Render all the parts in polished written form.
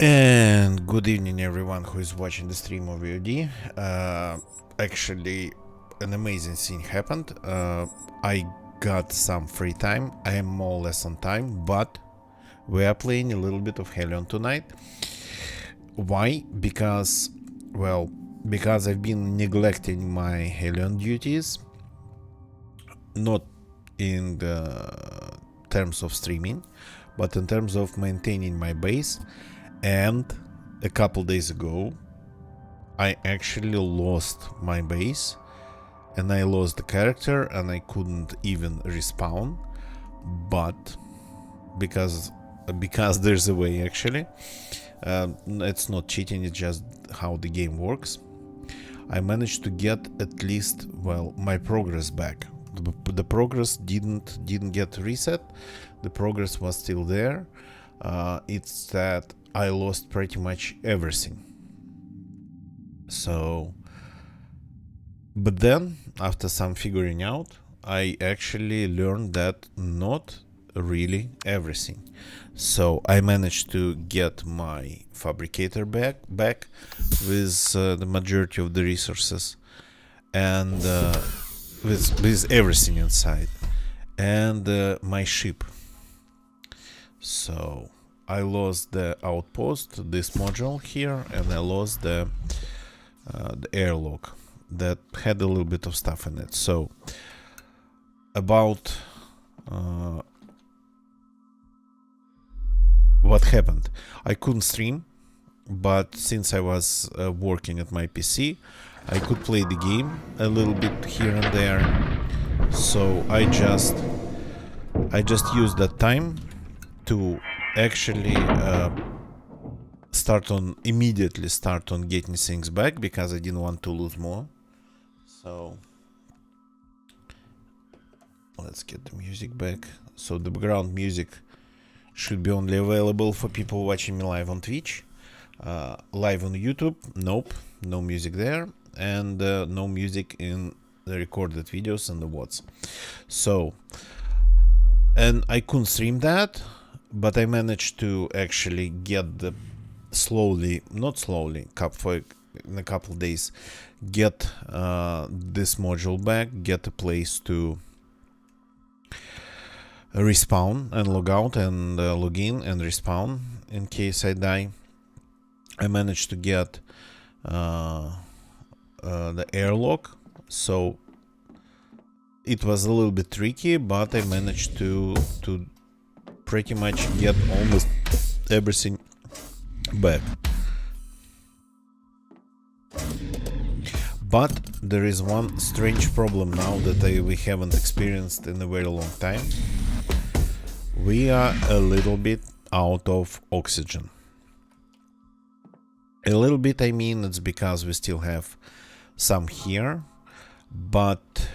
And good evening, everyone who is watching the stream of VOD. Actually, an amazing thing happened. I got some free time. I am more or less on time, but we are playing a little bit of Hellion tonight. Why? Because I've been neglecting my Hellion duties. Not in the terms of streaming, but in terms of maintaining my base. And a couple days ago I actually lost my base and I lost the character and I couldn't even respawn, but because there's a way actually. It's not cheating, it's just how the game works. I managed to get at least, well, my progress back. The progress didn't get reset. The progress was still there. It's that I lost pretty much everything. So, but then after some figuring out, I actually learned that not really everything. So I managed to get my fabricator back with the majority of the resources and with everything inside, and my ship. So I lost the outpost, this module here, and I lost the airlock that had a little bit of stuff in it. So about what happened, I couldn't stream, but since I was working at my PC, I could play the game a little bit here and there. So I just used that time to actually immediately start on getting things back, because I didn't want to lose more. So let's get the music back. So the background music should be only available for people watching me live on Twitch. Live on YouTube, nope, no music there, and no music in the recorded videos and the VODs. So, and I couldn't stream that, but I managed to actually get the in a couple of days, get this module back, get a place to respawn and log out and log in and respawn in case I die. I managed to get the airlock, so it was a little bit tricky, but I managed to pretty much get almost everything back. But there is one strange problem now that we haven't experienced in a very long time. We are a little bit out of oxygen. A little bit, I mean, it's because we still have some here, but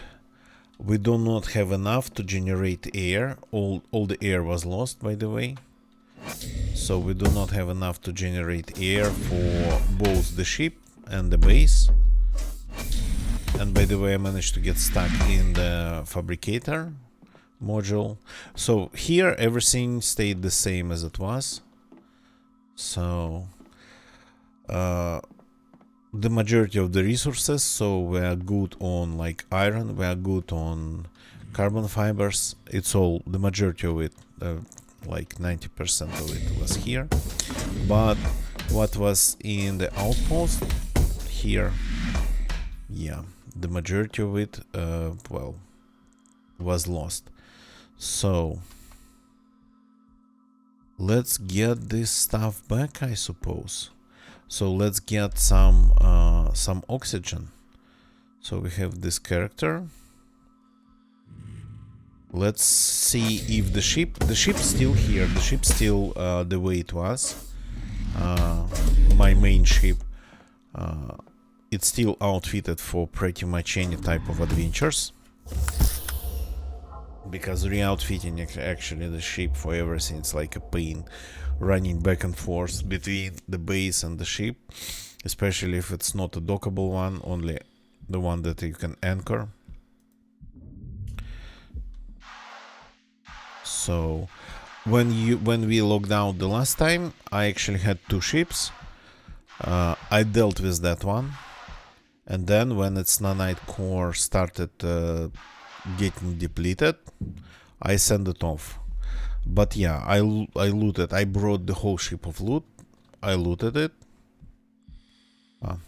we do not have enough to generate air. All the air was lost, by the way. So we do not have enough to generate air for both the ship and the base. And by the way, I managed to get stuck in the fabricator module. So here everything stayed the same as it was. So the majority of the resources, so we are good on like iron, we are good on carbon fibers. It's all, the majority of it, like 90% of it was here. But what was in the outpost here, yeah, the majority of it well, was lost. So let's get this stuff back, I suppose. So let's get some oxygen. So we have this character. Let's see if the ship's still here. The ship's still the way it was. My main ship. It's still outfitted for pretty much any type of adventures. Because re-outfitting actually the ship for everything is like a pain, running back and forth between the base and the ship, especially if it's not a dockable one, only the one that you can anchor. So when we logged out the last time, I actually had two ships. I dealt with that one, and then when its nanite core started getting depleted, I sent it off. But yeah, I looted. I brought the whole ship of loot. I looted it.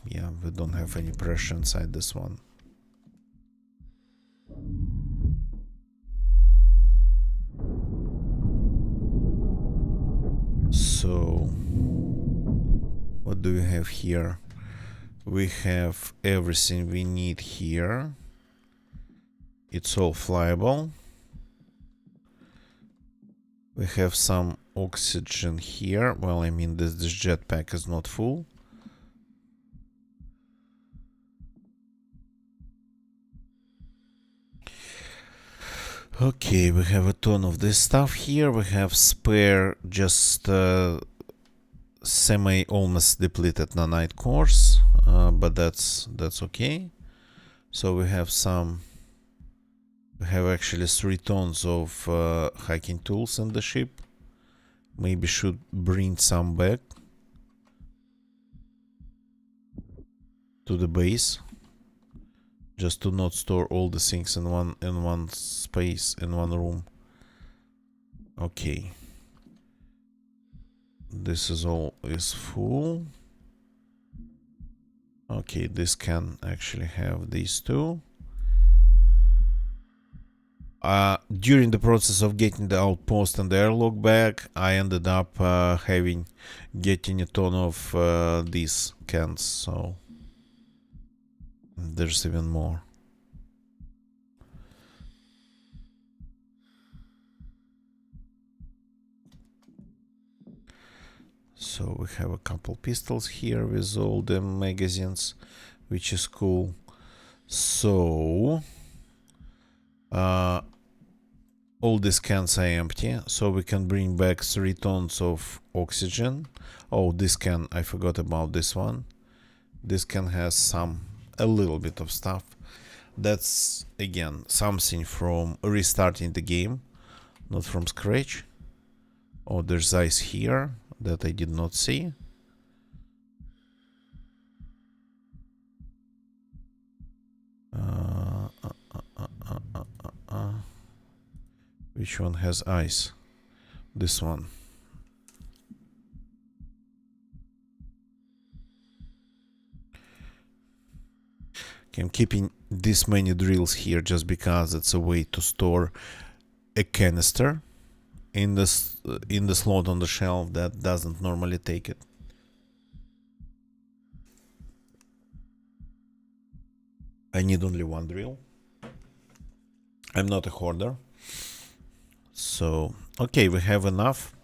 Yeah, we don't have any pressure inside this one. So, what do we have here? We have everything we need here. It's all flyable. We have some oxygen here. Well, I mean, this jetpack is not full. Okay, we have a ton of this stuff here. We have spare, just semi almost depleted nanite cores, but that's okay. So we have actually 3 tons of hacking tools in the ship. Maybe should bring some back to the base, just to not store all the things in one space, in one room. Okay, this is full. Okay, this can actually have these two. During the process of getting the outpost and the airlock back, I ended up getting a ton of these cans, so there's even more. So we have a couple pistols here with all the magazines, which is cool. So all these cans are empty, so we can bring back 3 tons of oxygen. Oh, this can, I forgot about this one. This can has a little bit of stuff. That's again something from restarting the game, not from scratch. Oh, there's ice here that I did not see. Which one has ice? This one. Okay, I'm keeping this many drills here just because it's a way to store a canister in the slot on the shelf that doesn't normally take it. I need only one drill. I'm not a hoarder. So, okay, we have enough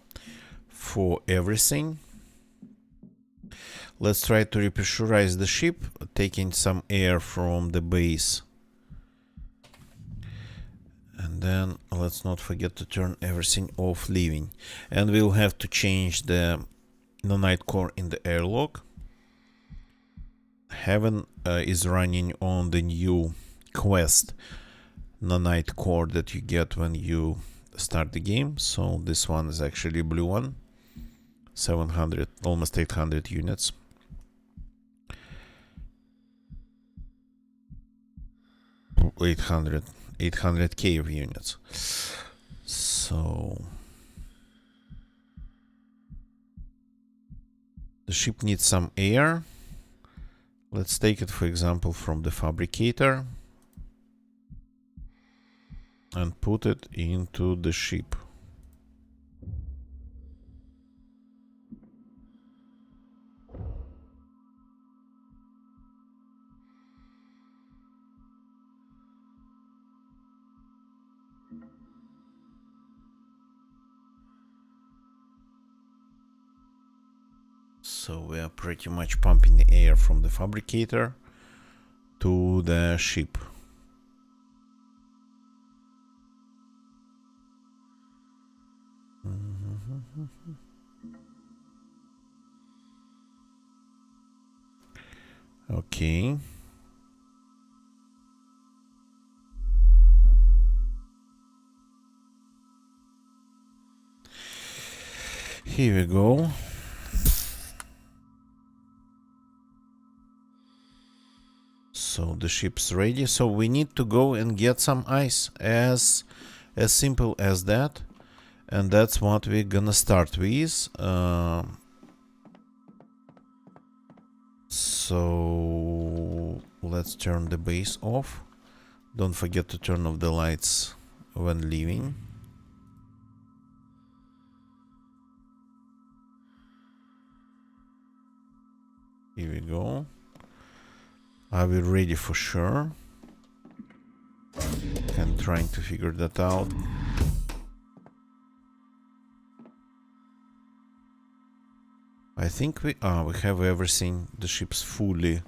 for everything. Let's try to repressurize the ship, taking some air from the base. And then let's not forget to turn everything off leaving. And we'll have to change the nanite core in the airlock. Heaven is running on the new quest nanite core that you get when you start the game. So this one is actually a blue one. 700, almost 800 units. $800 800k of units. So the ship needs some air. Let's take it, for example, from the fabricator and put it into the ship. So we are pretty much pumping the air from the fabricator to the ship. Okay. Here we go. So the ship's ready. So we need to go and get some ice. As simple as that. And that's what we're gonna start with. So let's turn the base off. Don't forget to turn off the lights when leaving. Here we go. Are we ready for sure? I'm trying to figure that out. I think we have everything. The ship's fully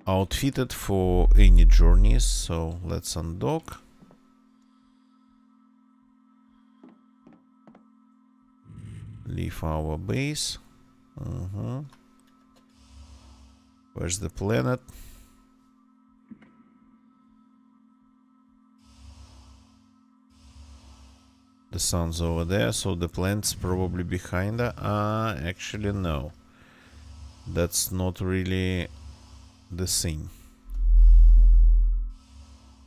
outfitted for any journeys, so let's undock. Leave our base. Where's the planet? The sun's over there, so the planet's probably behind her. Actually no. That's not really the thing.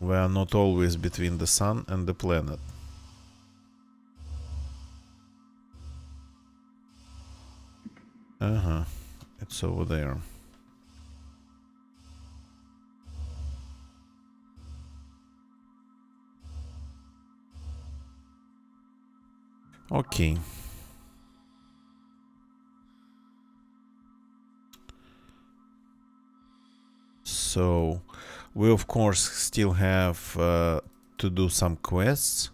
We are not always between the sun and the planet. It's over there. Okay. So we of course still have to do some quests,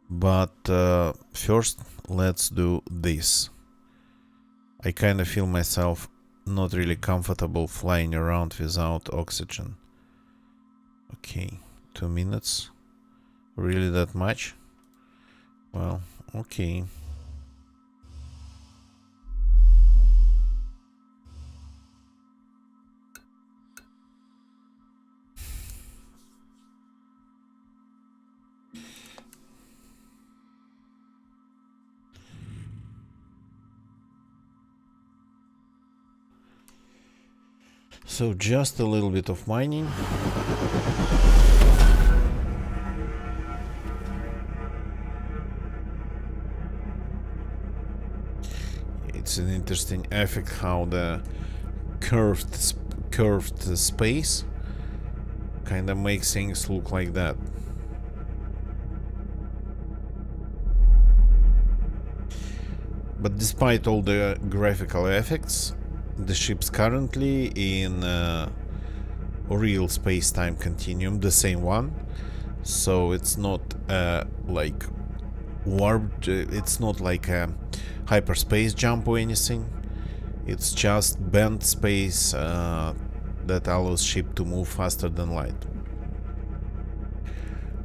but first let's do this. I kind of feel myself not really comfortable flying around without oxygen. Okay, 2 minutes. Really that much? Well, okay. So just a little bit of mining. It's an interesting effect how the curved space kind of makes things look like that. But despite all the graphical effects, the ship's currently in a real space-time continuum, the same one. So it's not like warped, it's not like a hyperspace jump or anything. It's just bent space that allows ship to move faster than light.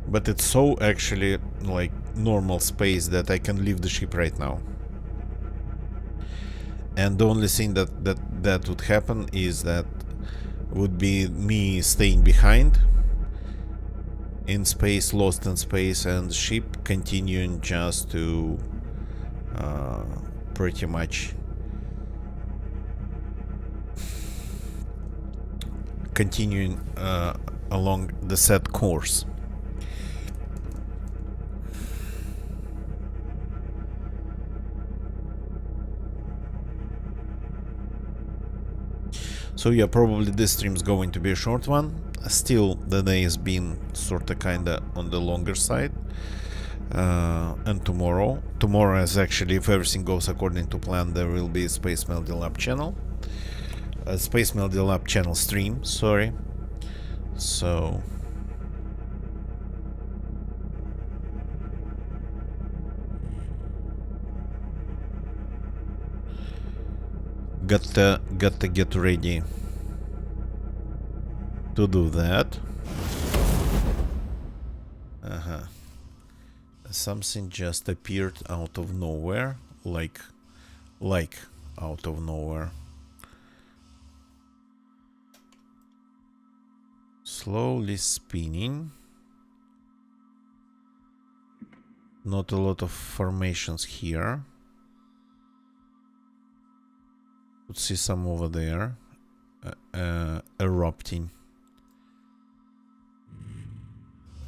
But it's so actually like normal space that I can leave the ship right now. And the only thing that would happen is that would be me staying behind in space, lost in space, and the ship continuing just to pretty much continuing along the set course. So yeah, probably this stream's going to be a short one. Still, the day has been sorta kinda on the longer side. And tomorrow is actually, if everything goes according to plan, there will be a Space Melody Lab channel. A Space Melody Lab channel stream, sorry. So... Got to get ready to do that. Something just appeared out of nowhere, like out of nowhere. Slowly spinning. Not a lot of formations here. Could see some over there. Erupting.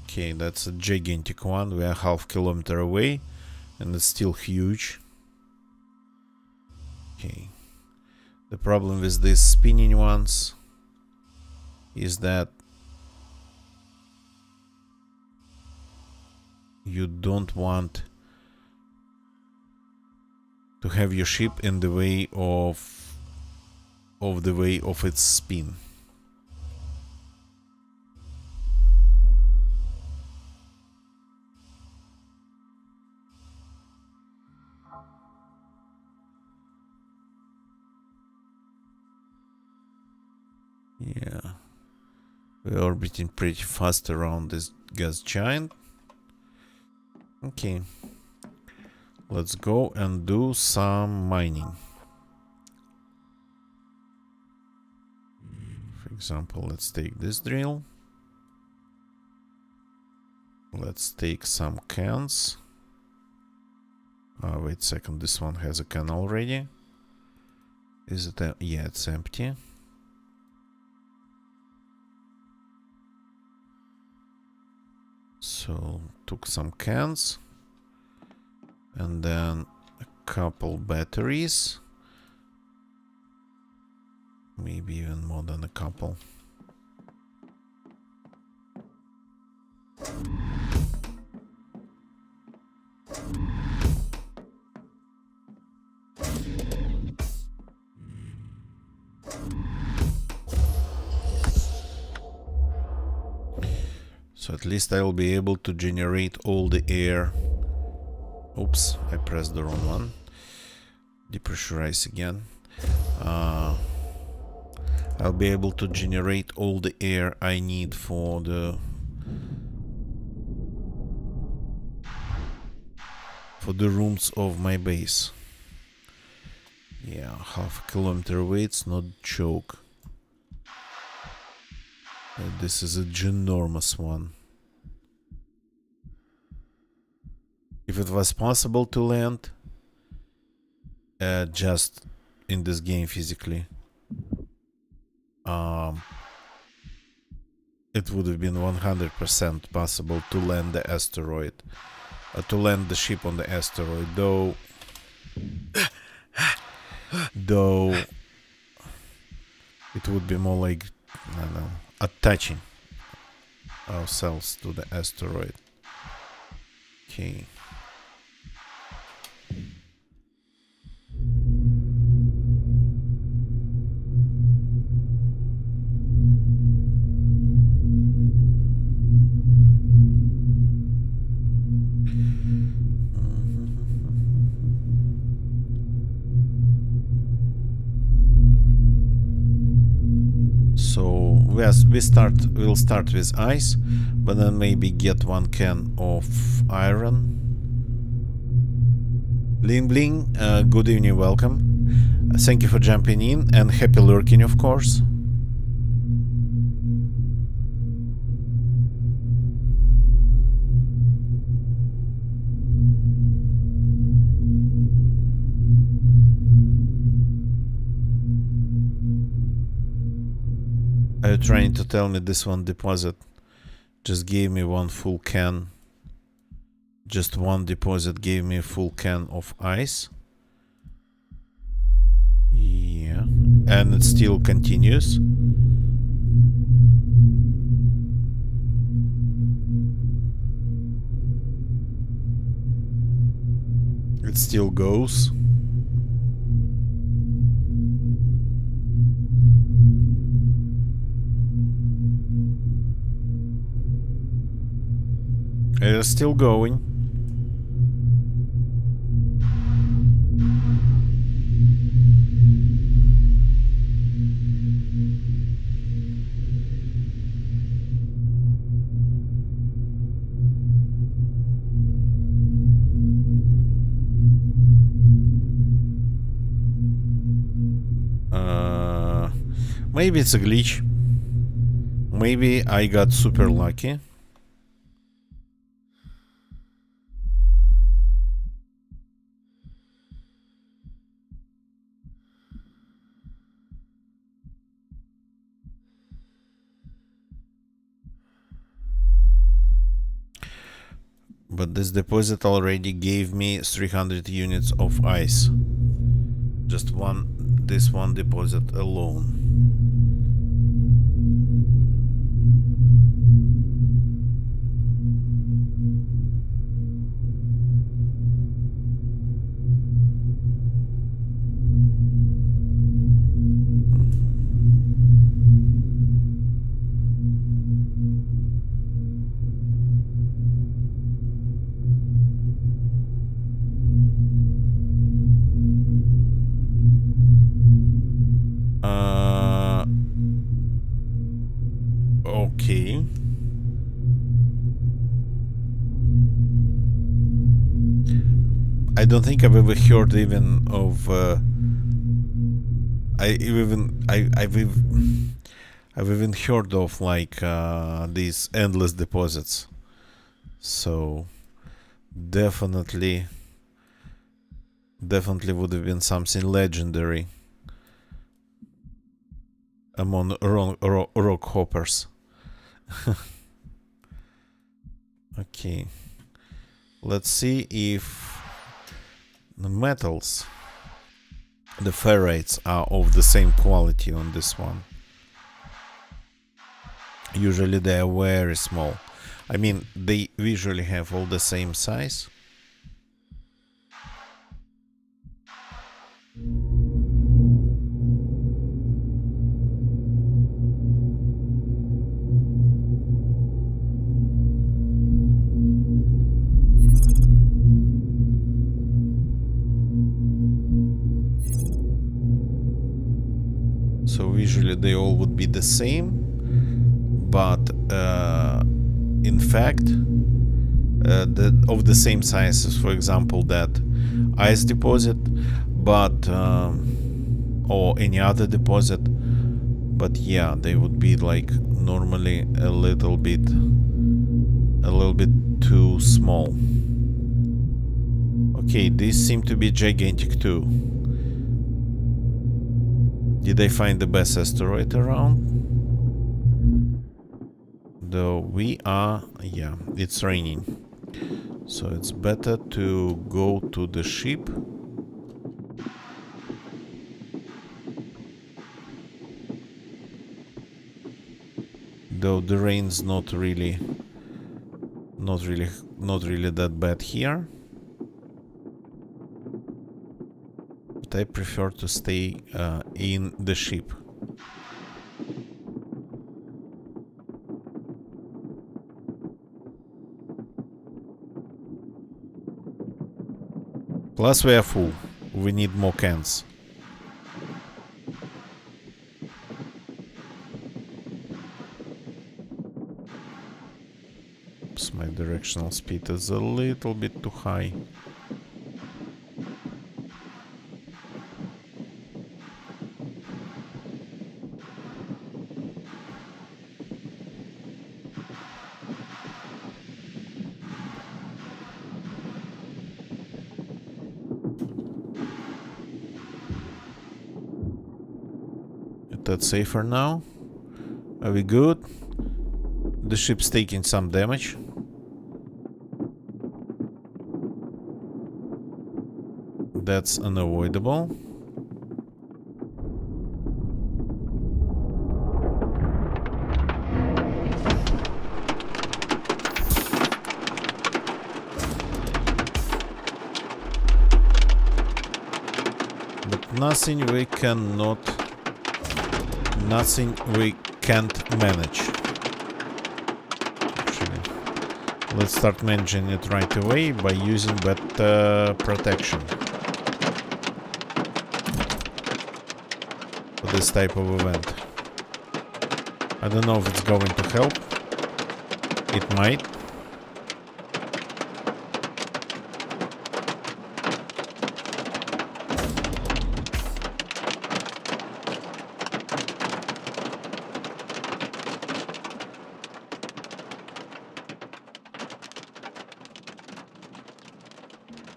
Okay, that's a gigantic one. We are half kilometer away. And it's still huge. Okay. The problem with these spinning ones is that you don't want to have your ship in the way of its spin. Yeah, we're orbiting pretty fast around this gas giant. Okay, let's go and do some mining. For example, let's take this drill. Let's take some cans. Wait a second, this one has a can already. Is it? Yeah, it's empty. So, took some cans. And then a couple batteries. Maybe even more than a couple. So at least I will be able to generate all the air. Oops, I pressed the wrong one. Depressurize again. I'll be able to generate all the air I need for the rooms of my base. Yeah, half a kilometer away, it's not a joke. This is a ginormous one. If it was possible to land just in this game physically, it would have been 100% possible to land the asteroid, to land the ship on the asteroid, though it would be more like, I don't know, attaching ourselves to the asteroid. Okay. So we'll start with ice, but then maybe get one can of iron. Bling Bling, good evening, welcome. Thank you for jumping in, and happy lurking, of course. Are you trying to tell me this one deposit just gave me one full can? Just one deposit gave me a full can of ice? Yeah. And it still continues. It still goes. It is still going. Maybe it's a glitch. Maybe I got super lucky. But this deposit already gave me 300 units of ice. Just this one deposit alone. Okay. I don't think I've ever heard even of I've even heard of like these endless deposits. So definitely would have been something legendary among rock hoppers. Okay, let's see if the metals, the ferrites, are of the same quality on this one. Usually they are very small. I mean, they visually have all the same size. So visually they all would be the same, but in fact of the same size as, for example, that ice deposit, but or any other deposit. But yeah, they would be like normally a little bit too small. Okay, these seem to be gigantic too. Did I find the best asteroid around? Though we are... yeah, it's raining. So it's better to go to the ship. Though the rain's not really that bad here. But I prefer to stay in the ship. Plus we are full. We need more cans. Oops, my directional speed is a little bit too high. That's safer now. Are we good? The ship's taking some damage. That's unavoidable. But nothing we can't manage. Actually, let's start managing it right away by using better protection for this type of event. I don't know if it's going to help. It might.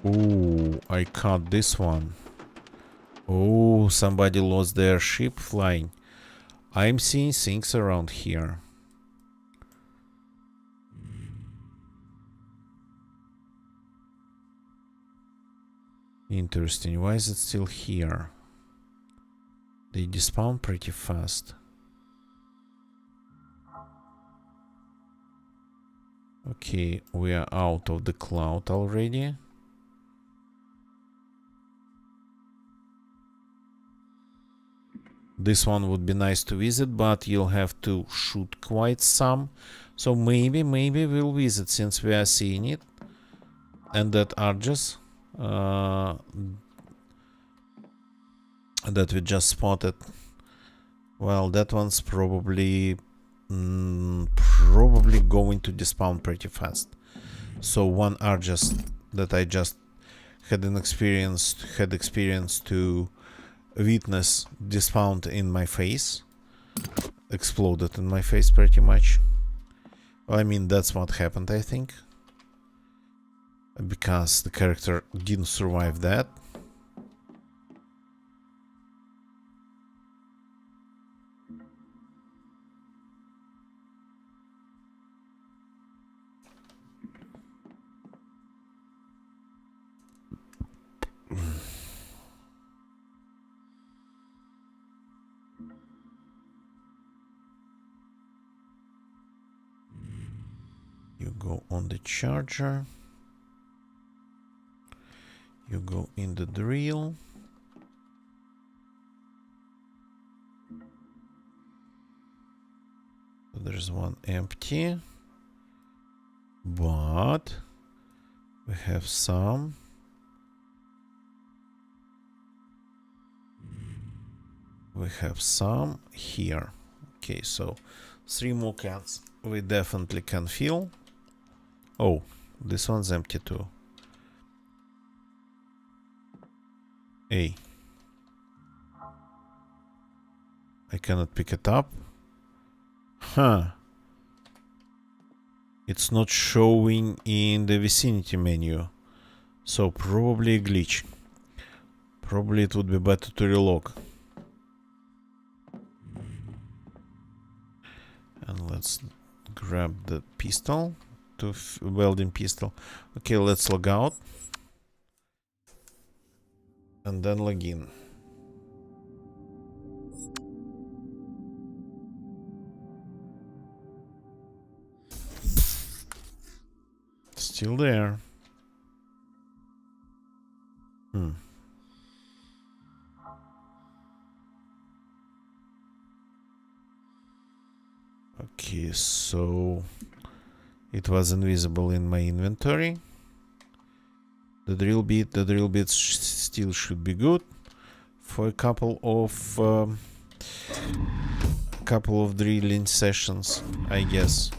Ooh, I caught this one. Oh, somebody lost their ship flying. I'm seeing things around here. Interesting. Why is it still here? They despawn pretty fast. Okay, we are out of the cloud already. This one would be nice to visit, but you'll have to shoot quite some. So maybe we'll visit since we are seeing it. And that Argus that we just spotted. Well, that one's probably probably going to despawn pretty fast. So one Argus that I just had experience to witness despawned in my face, exploded in my face pretty much. Well, I mean, that's what happened, I think, because the character didn't survive that. You go on the charger. You go in the drill. There's one empty. But we have some. We have some here. Okay, so 3 more cats we definitely can fill. Oh, this one's empty too. Hey. I cannot pick it up. Huh. It's not showing in the vicinity menu. So probably a glitch. Probably it would be better to relog. And let's grab the pistol. Welding pistol. Okay, let's log out. And then log in. Still there. Okay, so it was invisible in my inventory. The drill bit still should be good for a couple of drilling sessions, I guess.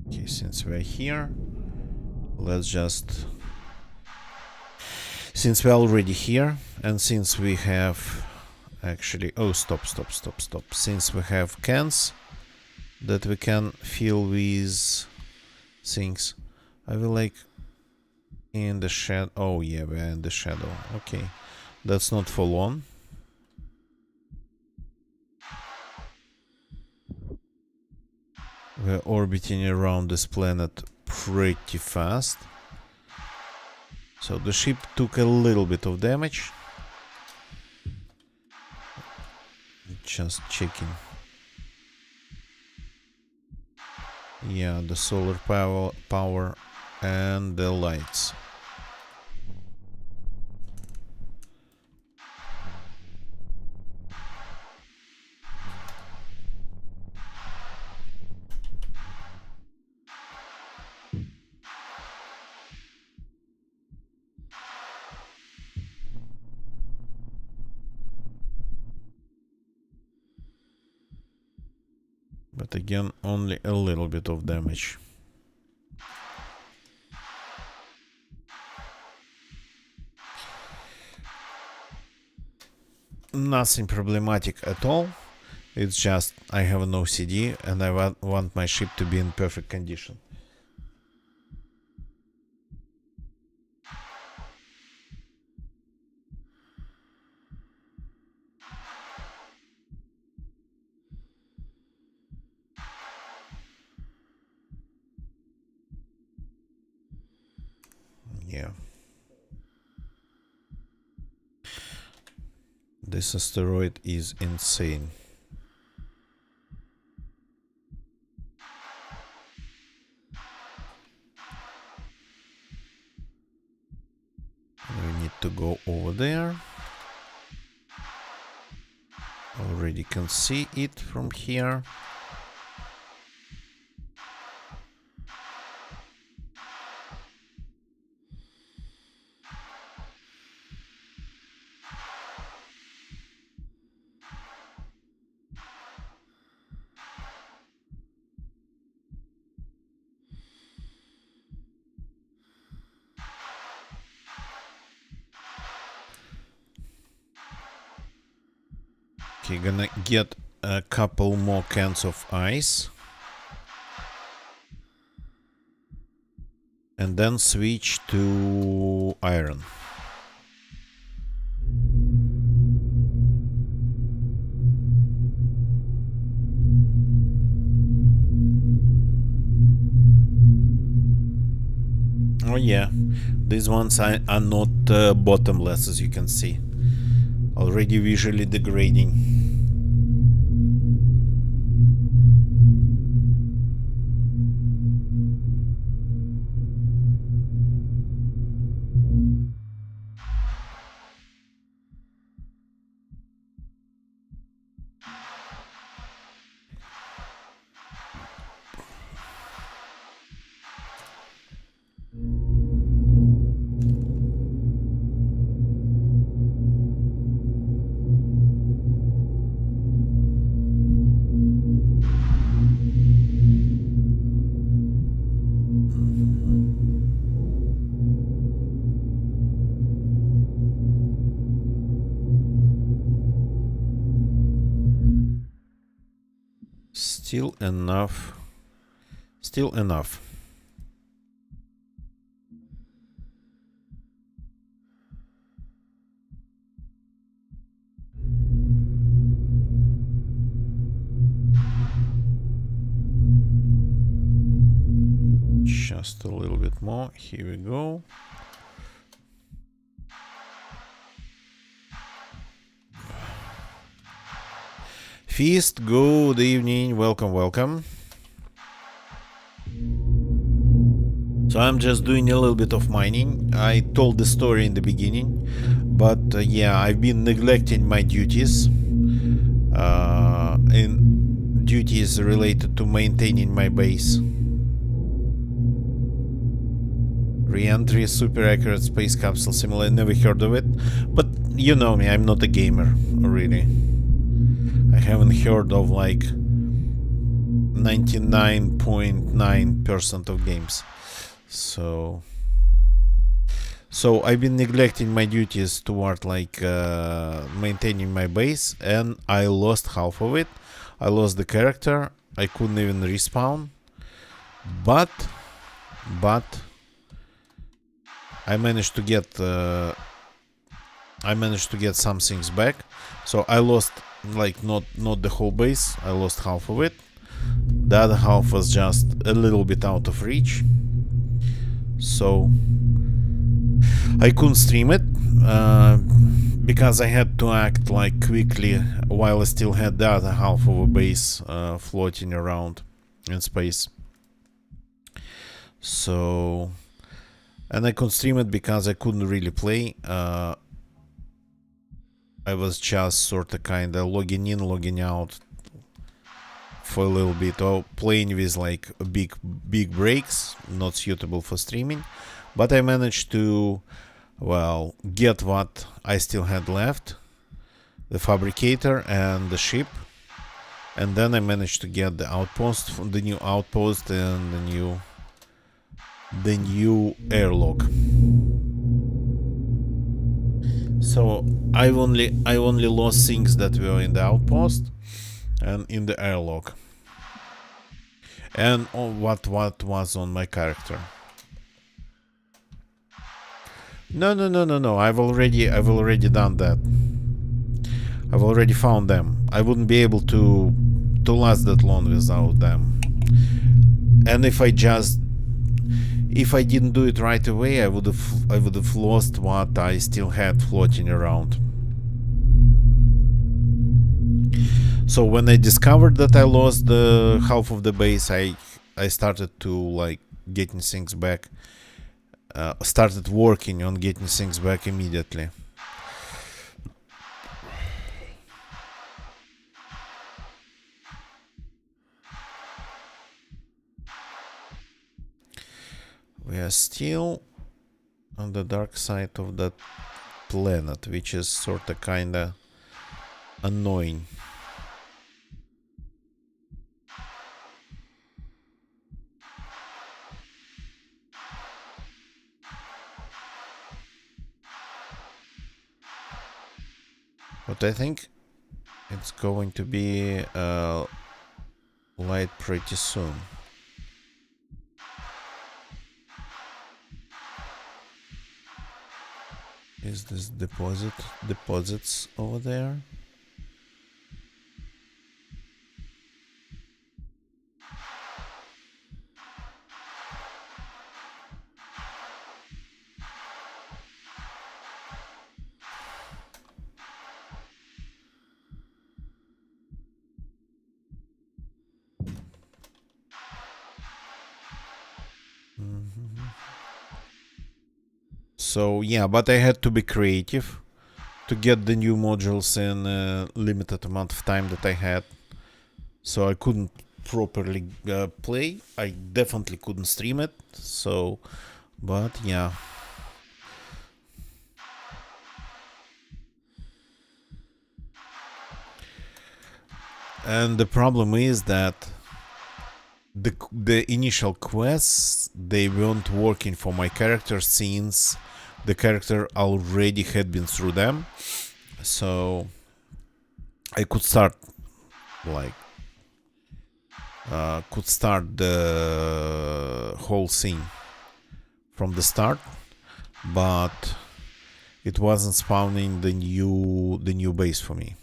Okay, since we're here, let's just... Since we're already here, and since we have... Actually... Oh, stop. Since we have cans that we can fill with things, I will like... In the shadow... Oh, yeah, we're in the shadow. Okay. That's not for long. We're orbiting around this planet pretty fast. So the ship took a little bit of damage. Just checking. Yeah, the solar power and the lights. But again, only a little bit of damage. nothing problematic at all. It's just I have an OCD and I want my ship to be in perfect condition. Yeah. This asteroid is insane. We need to go over there. Already can see it from here. Okay, gonna get a couple more cans of ice. And then switch to iron. Oh yeah, these ones are not bottomless, as you can see. Already visually degrading. Still enough. Still enough. Just a little bit more. Here we go. Feast, good evening. Welcome, welcome. So I'm just doing a little bit of mining. I told the story in the beginning, but yeah, I've been neglecting my duties. In duties related to maintaining my base. Re-entry, super accurate space capsule simulator. Never heard of it, but you know me, I'm not a gamer, really. I haven't heard of like 99.9% of games. So I've been neglecting my duties toward like maintaining my base, and I lost half of it. I lost the character. I couldn't even respawn. But I managed to get some things back. So I lost like not the whole base. I lost half of it. The other half was just a little bit out of reach. So I couldn't stream it because I had to act like quickly while I still had the other half of a base floating around in space. So, and I couldn't stream it because I couldn't really play. I was just sort of kind of logging in, logging out for a little bit, or playing with like big breaks, not suitable for streaming. But I managed to, well, get what I still had left, the fabricator and the ship, and then I managed to get the outpost, the new outpost, and the new airlock. So I only lost things that were in the outpost and in the airlock, and what was on my character. No. I've already done that. I've already found them. I wouldn't be able to last that long without them. And if I didn't do it right away, I would have lost what I still had floating around. So when I discovered that I lost the half of the base, I started to like getting things back. Started working on getting things back immediately. We are still on the dark side of that planet, which is sort of kinda annoying. But I think it's going to be light pretty soon. Is this deposits over there? So yeah, but I had to be creative to get the new modules in a limited amount of time that I had. So I couldn't properly play. I definitely couldn't stream it. So, but yeah. And the problem is that the initial quests, they weren't working for my character since the character already had been through them. So I could start like could start the whole thing from the start, but it wasn't spawning the new base for me.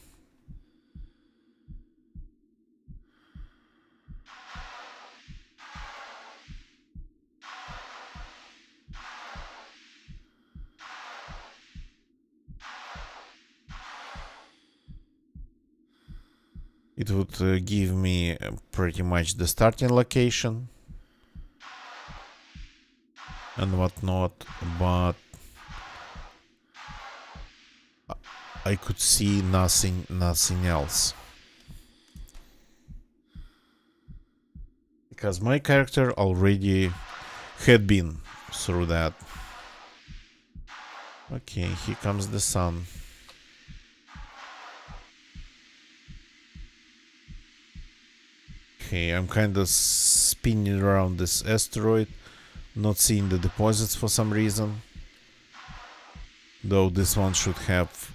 It would give me pretty much the starting location and whatnot, but I could see nothing else. Because my character already had been through that. Okay, here comes the sun. Okay, I'm kind of spinning around this asteroid, not seeing the deposits for some reason. Though this one should have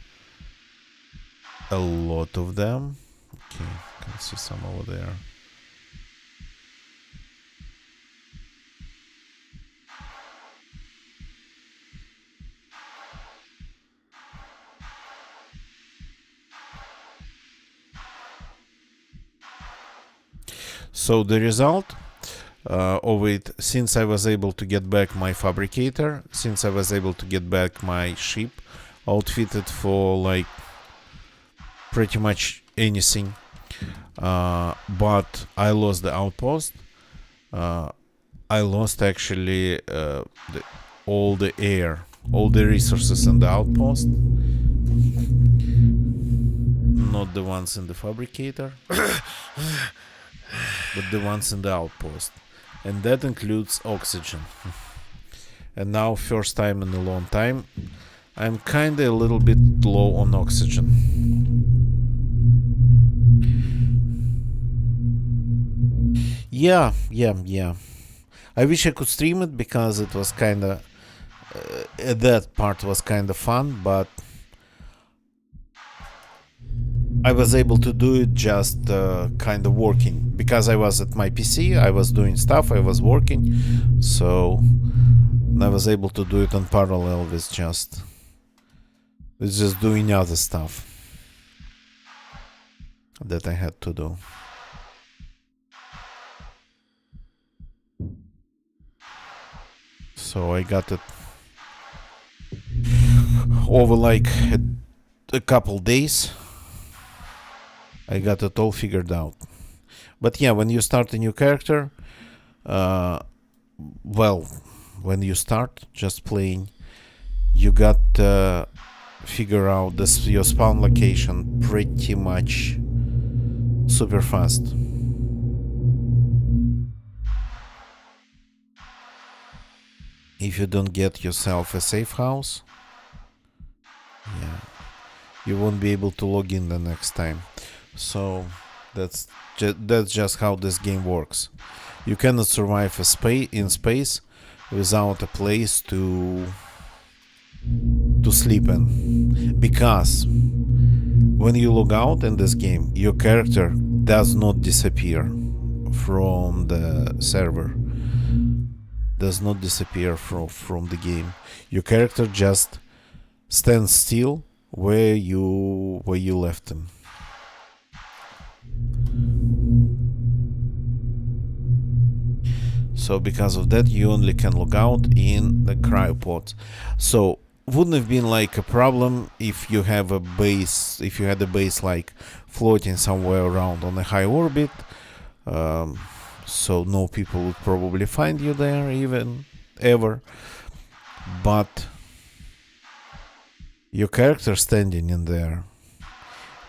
a lot of them. Okay, can see some over there. So the result of it, since I was able to get back my fabricator, since I was able to get back my ship outfitted for like pretty much anything, but I lost the outpost. I lost actually all the air, all the resources in the outpost, not the ones in the fabricator. But the ones in the outpost, and that includes oxygen. And now, first time in a long time, I'm kinda a little bit low on oxygen. Yeah. I wish I could stream it because it was kinda that part was kinda fun, but I was able to do it just kind of working because I was at my PC, I was doing stuff, I was working, so I was able to do it on parallel with just doing other stuff that I had to do. So I got it over like a couple days. I got it all figured out. But yeah, when you start a new character, well, when you start just playing, you got figure out this your spawn location pretty much super fast. If you don't get yourself a safe house, yeah, you won't be able to log in the next time. So that's just how this game works. You cannot survive in space without a place to sleep in, because when you log out in this game, your character does not disappear from the server, does not disappear from the game. Your character just stands still where you left him. So because of that, you only can log out in the cryopod. So wouldn't have been like a problem if you have a base, if you had a base like floating somewhere around on a high orbit. So no people would probably find you there even ever. But your character standing in there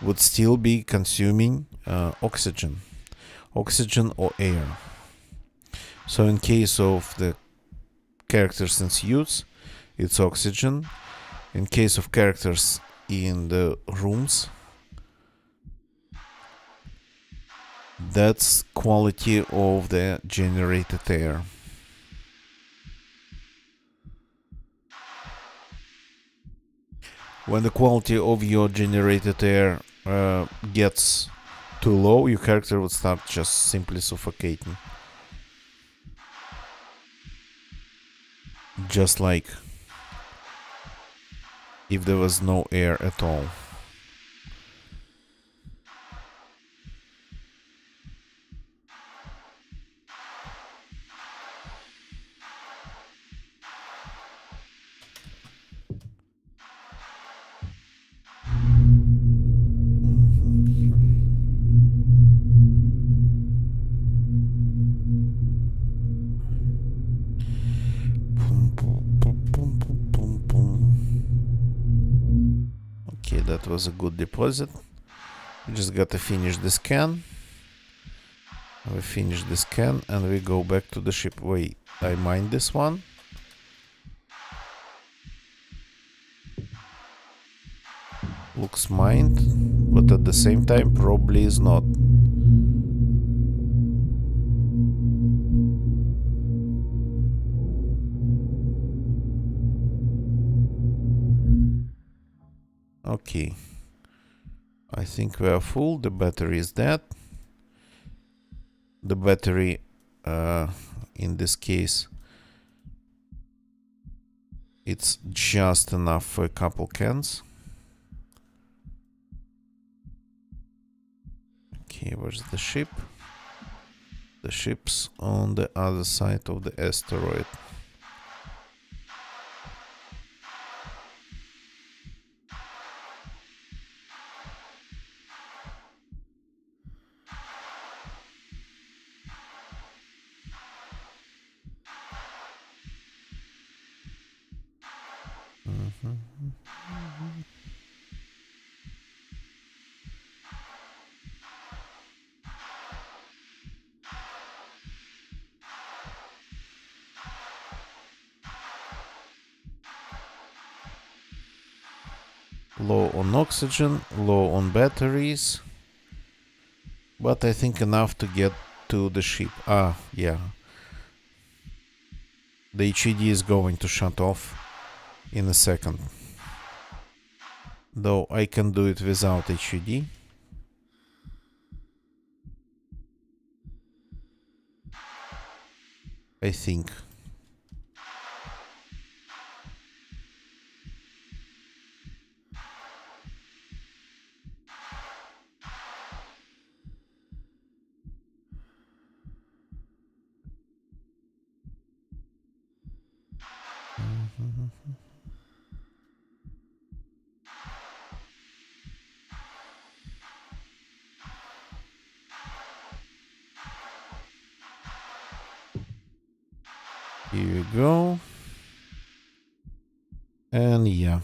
would still be consuming oxygen or air. So in case of the characters in suits, it's oxygen. In case of characters in the rooms, that's quality of the generated air. When the quality of your generated air gets too low, your character would start just simply suffocating. Just like if there was no air at all. Okay, that was a good deposit. We just gotta finish the scan. We finish the scan and we go back to the ship. Wait, I mined this one. Looks mined, but at the same time probably is not. Okay, I think we are full. The battery is dead. The battery in this case, it's just enough for a couple cans. Okay, where's the ship? The ship's on the other side of the asteroid. Low on oxygen, low on batteries, but I think enough to get to the ship. Ah, yeah. The HED is going to shut off in a second. Though I can do it without HED. I think. Here you go. And yeah.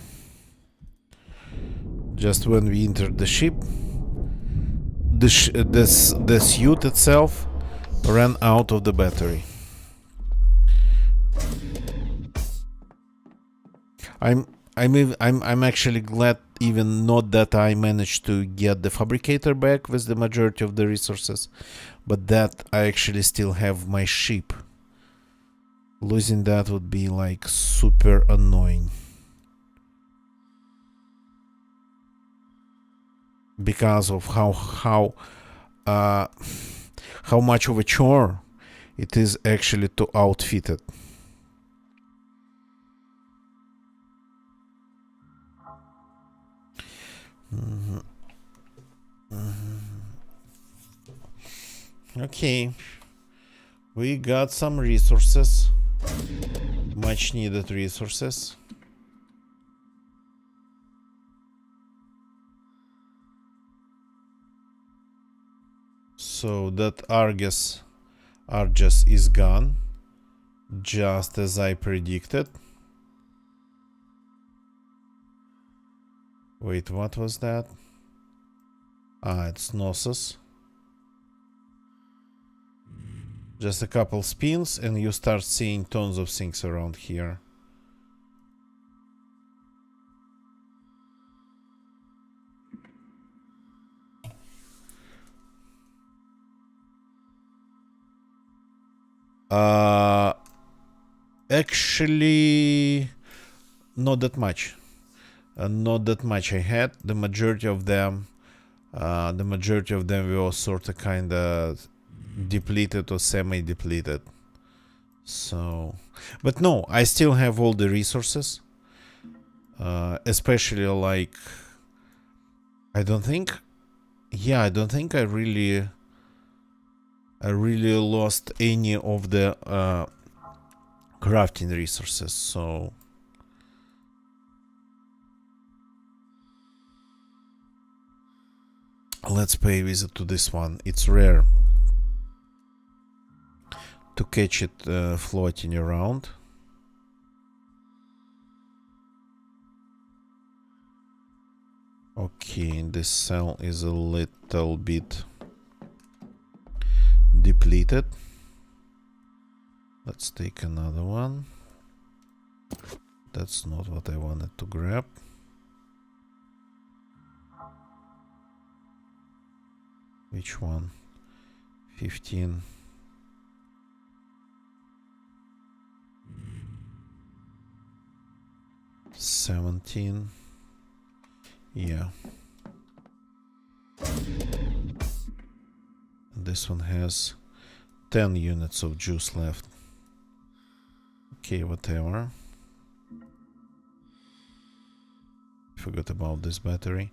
Just when we entered the ship, the suit itself ran out of the battery. I'm actually glad, even not that I managed to get the fabricator back with the majority of the resources, but that I actually still have my ship. Losing that would be like super annoying. Because of how much of a chore it is actually to outfit it. Okay, we got some resources, much needed resources. So that Argus is gone, just as I predicted. Wait, what was that? Ah, it's Gnosis. Just a couple spins and you start seeing tons of things around here. Actually, not that much. Not that much I had. The majority of them were sort of kind of depleted or semi-depleted. So, but no, I still have all the resources. Especially like, I don't think I really lost any of the crafting resources. So let's pay a visit to this one. It's rare to catch it floating around. Okay, this cell is a little bit depleted. Let's take another one. That's not what I wanted to grab. Which one? 15. $17. Yeah. This one has 10 units of juice left. Okay, whatever. Forgot about this battery.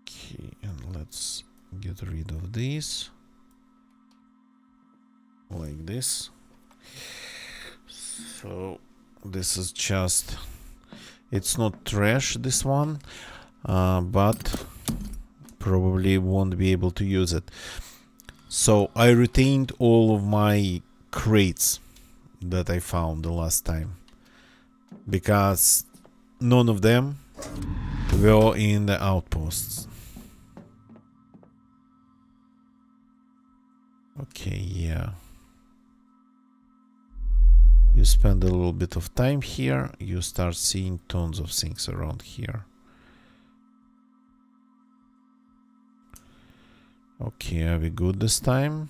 Okay, and let's get rid of these. Like this. So this is just, it's not trash, this one, but probably won't be able to use it. So I retained all of my crates that I found the last time, because none of them were in the outposts. Okay, yeah. You spend a little bit of time here, you start seeing tons of things around here. Okay, are we good this time?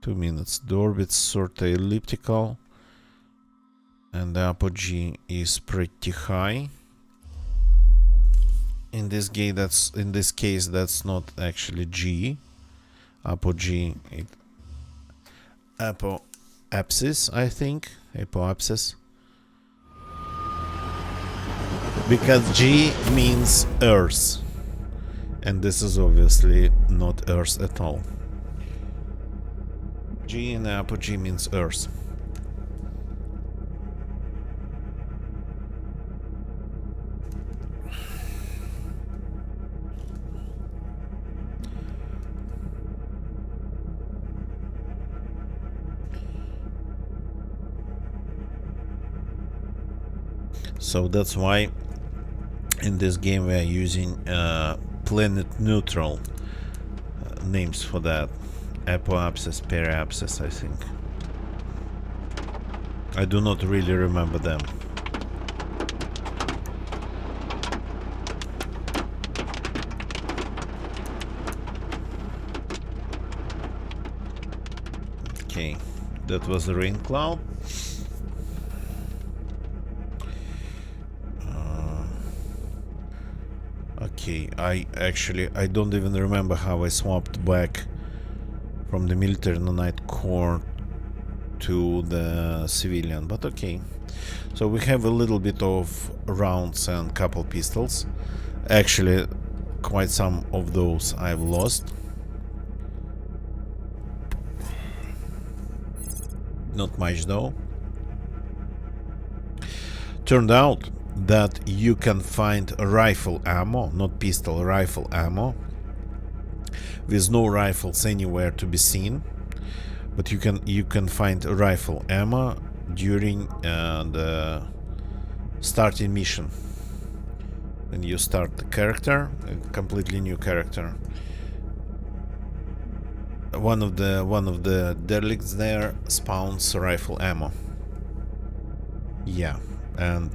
Two minutes. The orbit's sort of elliptical, and the apogee is pretty high. In this case, that's not actually G. Apogee, apoapsis, I think. Apoapsis. Because G means Earth. And this is obviously not Earth at all. G in apogee means Earth. So that's why in this game we are using planet neutral names for that. Apoapsis, periapsis, I think. I do not really remember them. Okay, that was a rain cloud. Okay, I don't even remember how I swapped back from the military nanite core to the civilian, but okay. So we have a little bit of rounds and couple pistols. Actually, quite some of those I've lost. Not much though. Turned out that you can find rifle ammo, not pistol, rifle ammo, with no rifles anywhere to be seen, but you can find rifle ammo during the starting mission. When you start the character, a completely new character, one of the derelicts there spawns rifle ammo. Yeah, and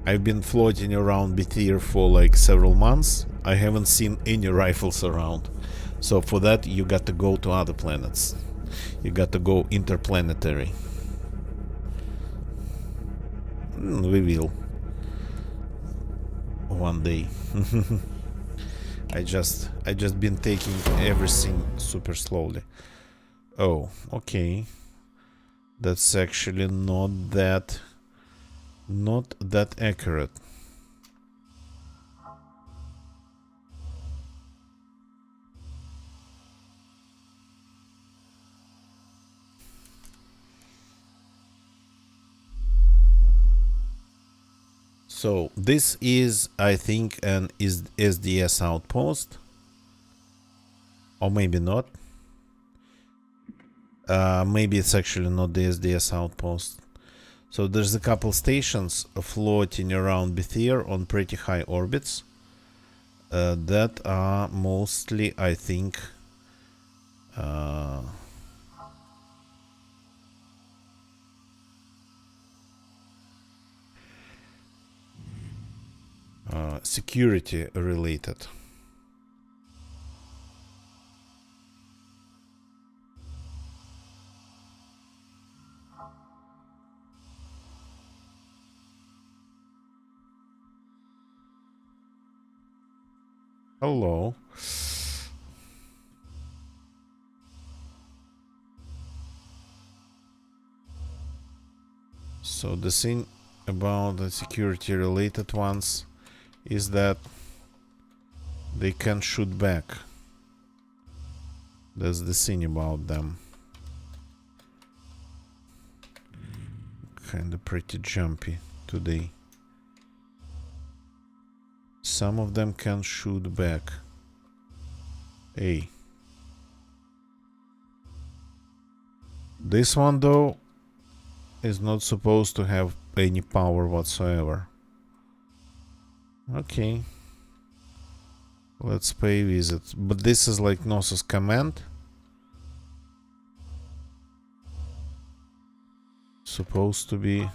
I've been floating around Bethir for like several months. I haven't seen any rifles around. So for that you got to go to other planets. You got to go interplanetary. We will. One day. I just been taking everything super slowly. Oh, okay. That's actually not that accurate. So this is, I think, an SDS outpost, or maybe not. Maybe it's actually not the SDS outpost. So there's a couple stations floating around Bethir on pretty high orbits that are mostly, I think, security related. Hello. So the thing about the security related ones is that they can shoot back. That's the thing about them. Kinda pretty jumpy today. Some of them can shoot back. Hey. This one though is not supposed to have any power whatsoever. Okay. Let's pay a visit. But this is like Gnosis command. Supposed to be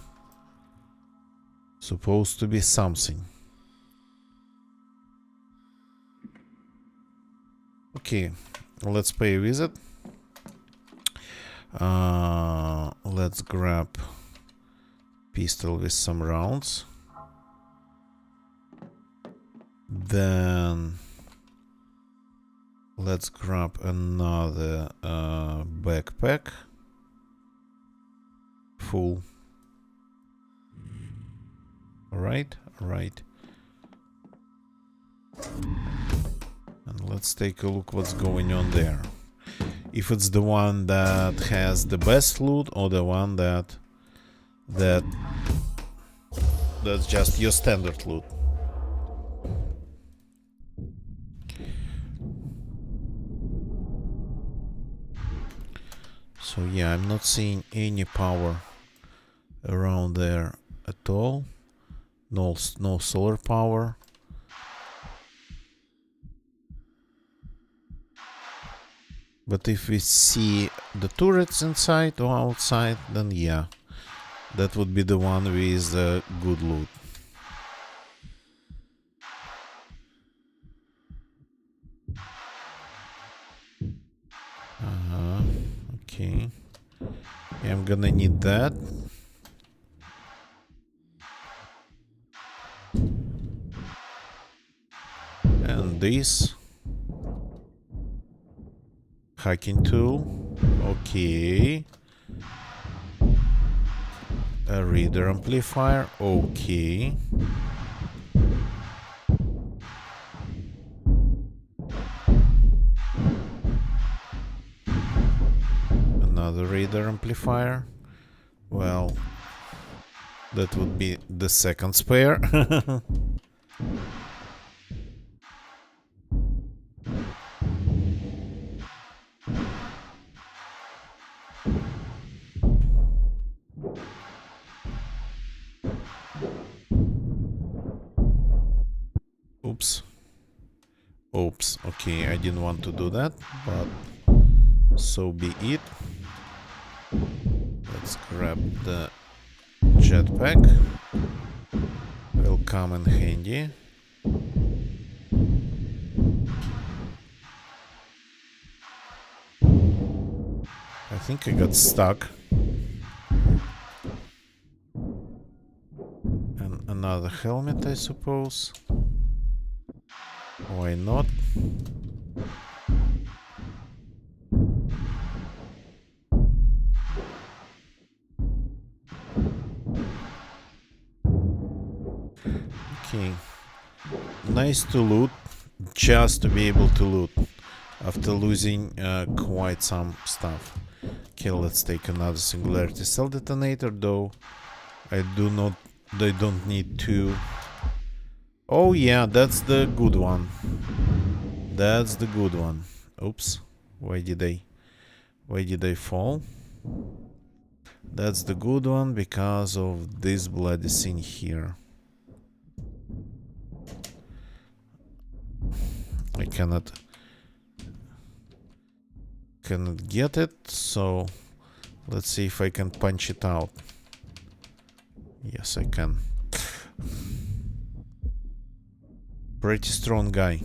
something. Okay, let's pay a visit. Let's grab pistol with some rounds. Then let's grab another backpack. Full. Right. And let's take a look what's going on there. If it's the one that has the best loot or the one that's just your standard loot. So yeah, I'm not seeing any power around there at all. No solar power. But if we see the turrets inside or outside, then yeah, that would be the one with good loot. Okay. I'm gonna need that. And this. Hacking tool. Okay. A reader amplifier. Okay. Another reader amplifier. Well, that would be the second spare. Oops. Okay, I didn't want to do that, but so be it. Let's grab the jetpack. Will come in handy. I think I got stuck. And another helmet, I suppose. Why not? Okay. Nice to loot, just to be able to loot after losing quite some stuff. Okay, let's take another singularity cell detonator, though I don't need to. Oh yeah, that's the good one. That's the good one. Oops. Why did I fall? That's the good one because of this bloody thing here. I cannot get it, so let's see if I can punch it out. Yes, I can. Pretty strong guy.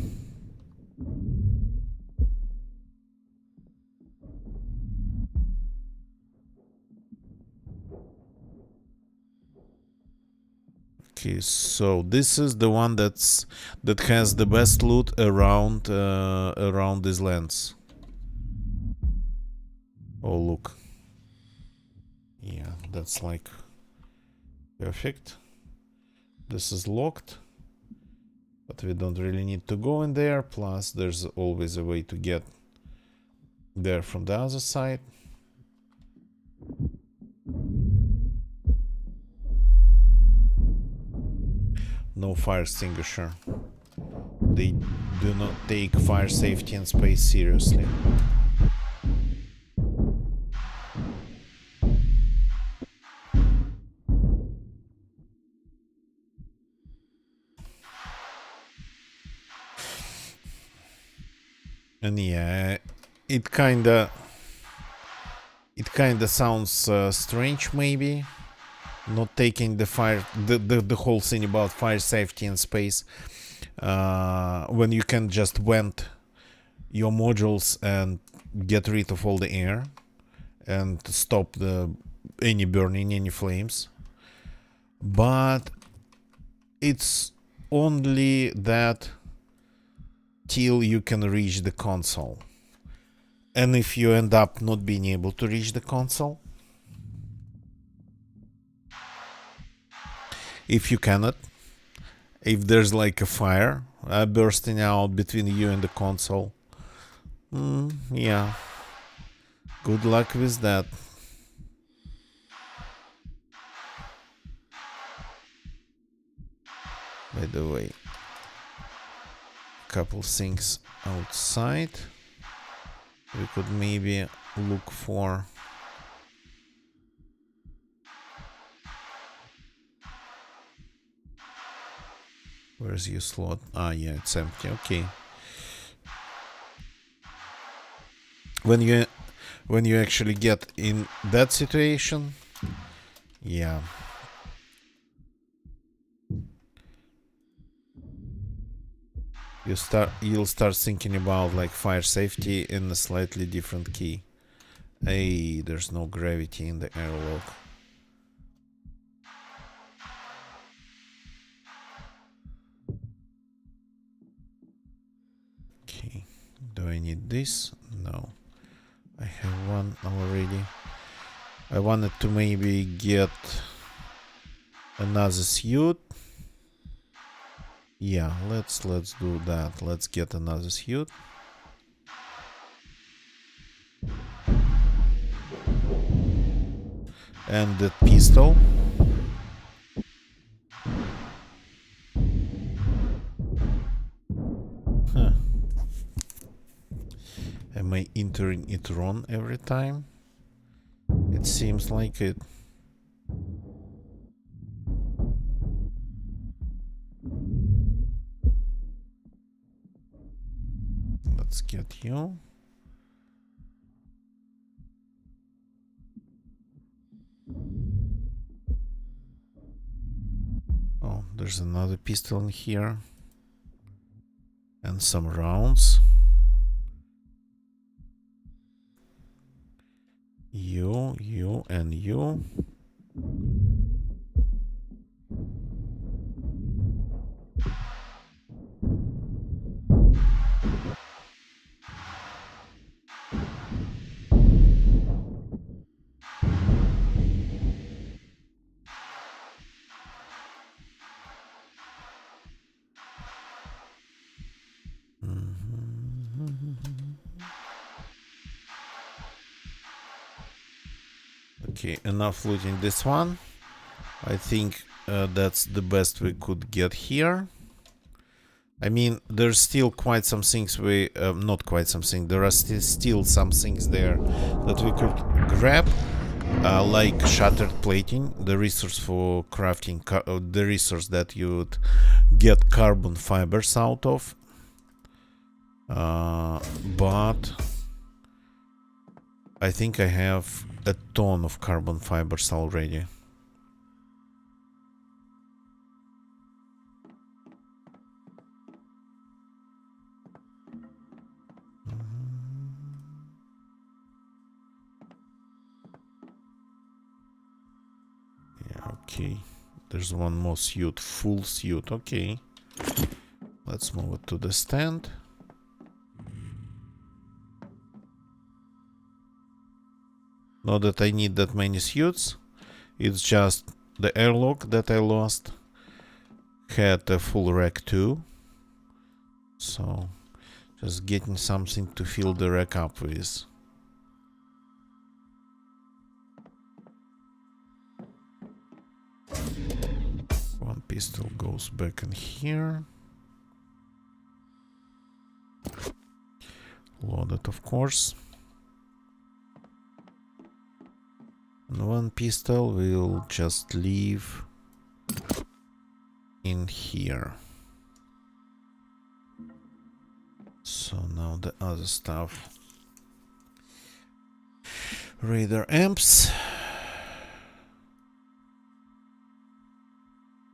Okay, so this is the one that has the best loot around these lands. Oh look, yeah, that's like perfect. This is locked, but we don't really need to go in there. Plus, there's always a way to get there from the other side. No fire extinguisher. They do not take fire safety and space seriously. And yeah, it kinda sounds strange, maybe not taking the the whole thing about fire safety in space, when you can just vent your modules and get rid of all the air and stop any burning, any flames. But it's only that till you can reach the console. And if you end up not being able to reach the console, if you cannot, if there's like a fire bursting out between you and the console, yeah, good luck with that. By the way, couple things outside we could maybe look for. Where's your slot? Ah, yeah, it's empty. Okay. When you actually get in that situation, yeah, you'll start thinking about like fire safety in a slightly different key. Hey, there's no gravity in the airlock. Okay, do I need this? No, I have one already. I wanted to maybe get another suit. Yeah, let's do that. Let's get another suit. And the pistol. Huh. Am I entering it wrong every time? It seems like it. Let's get you. Oh, there's another pistol in here. And some rounds. You, and you. Okay, enough looting this one. I think that's the best we could get here. I mean, there's still quite some things not quite something. There are still some things there that we could grab, like shattered plating, the resource for crafting, the resource that you'd get carbon fibers out of. But I think I have a ton of carbon fibers already. Yeah, okay. There's one more suit, full suit. Okay. Let's move it to the stand. Not that I need that many suits. It's just the airlock that I lost had a full rack too. So just getting something to fill the rack up with. One pistol goes back in here. Loaded, of course. And one pistol will just leave in here. So now the other stuff. Radar amps.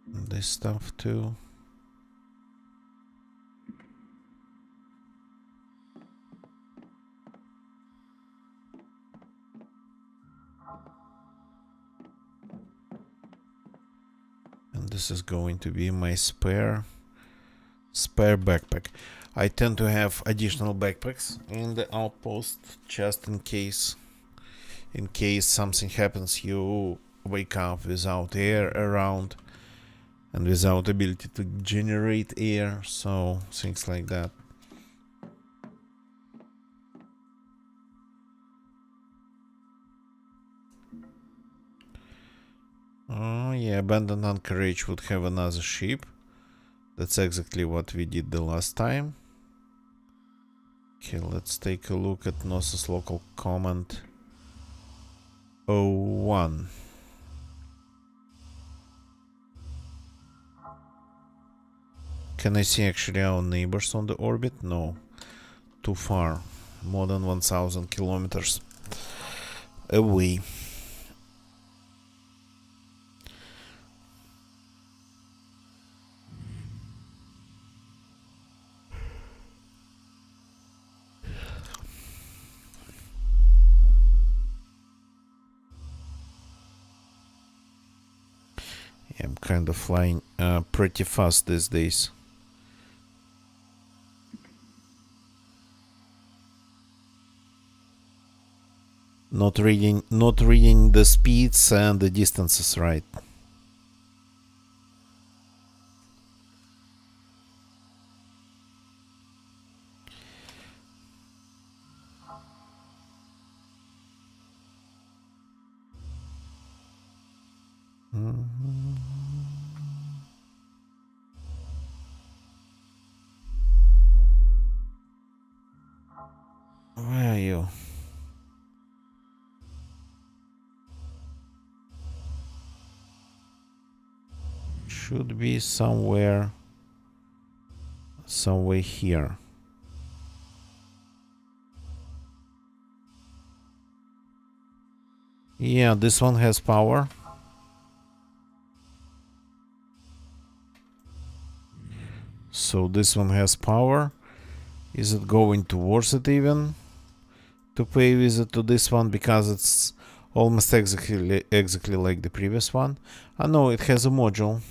This stuff too. And this is going to be my spare backpack. I tend to have additional backpacks in the outpost just in case. In case something happens, you wake up without air around and without ability to generate air, so things like that. Oh yeah, abandoned anchorage would have another ship. That's exactly what we did the last time. Okay, let's take a look at Gnosis local command 01. Can I see actually our neighbors on the orbit? No. Too far. More than 1000 kilometers away. I'm kind of flying pretty fast these days. Not reading the speeds and the distances right. Where are you? Should be somewhere here. Yeah, this one has power. So this one has power. Is it going towards it even? To pay visit to this one, because it's almost exactly like the previous one. I know it has a module.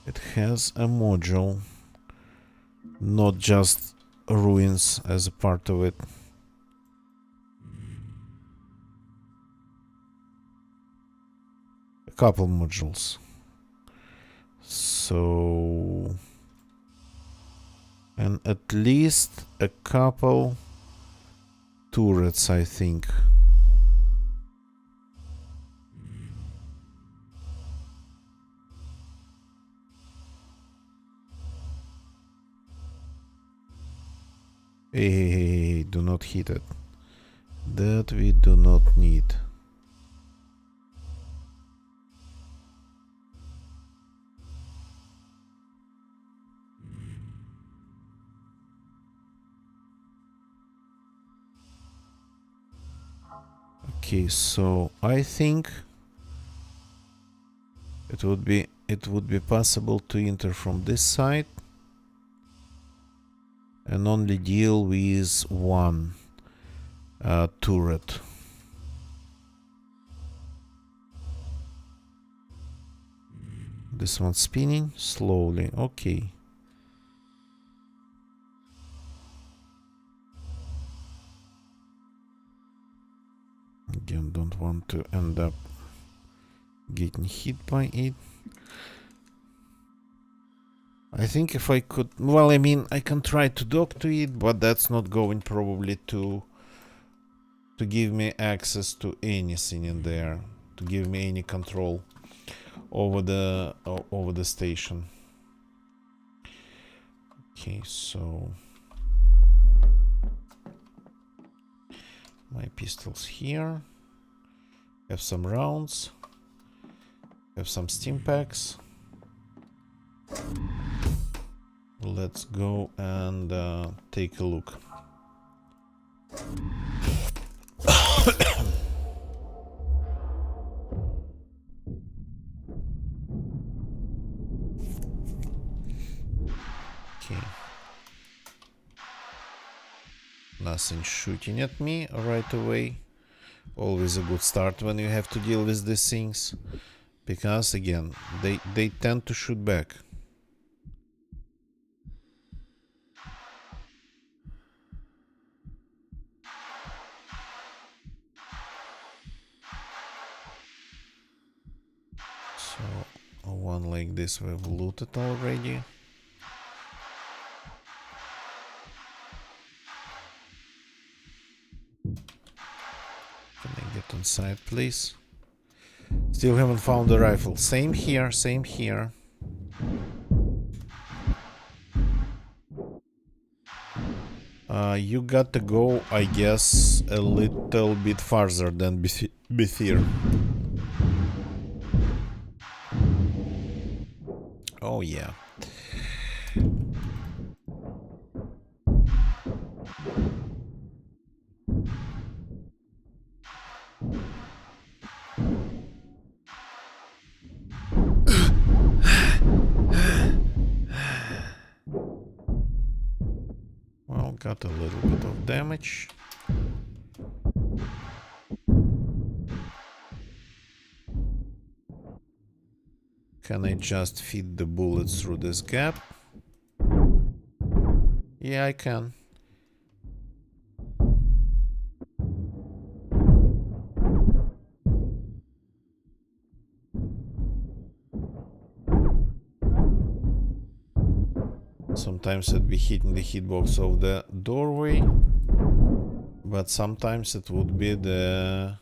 It has a module, not just ruins as a part of it. A couple modules. So, and at least a couple turrets, I think. Hey, do not hit it. That we do not need. Okay, so I think it would be possible to enter from this side and only deal with one turret. This one's spinning slowly. Okay. Again, don't want to end up getting hit by it. I think if I could, well, I mean, I can try to dock to it, but that's not going probably to give me access to anything in there, to give me any control over the station. Okay, so my pistols here. Have some rounds. Have some steam packs. Let's go and take a look. Okay. Nothing shooting at me right away. Always a good start when you have to deal with these things. Because again, they tend to shoot back. So one like this we've looted already. Can I get inside, please? Still haven't found the rifle. Same here, same here. You got to go, I guess, a little bit farther than Bethir. Oh yeah. Well, got a little bit of damage. Can I just feed the bullets through this gap? Yeah, I can. Sometimes it'd be hitting the hitbox of the doorway, but sometimes it would be the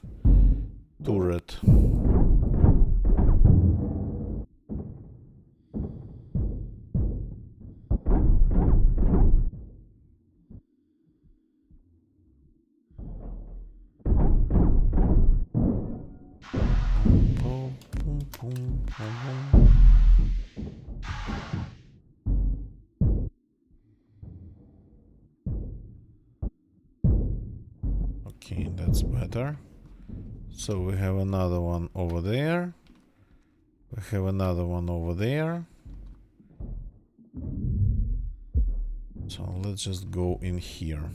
turret. Okay, that's better. So we have another one over there. We have another one over there. So let's just go in here.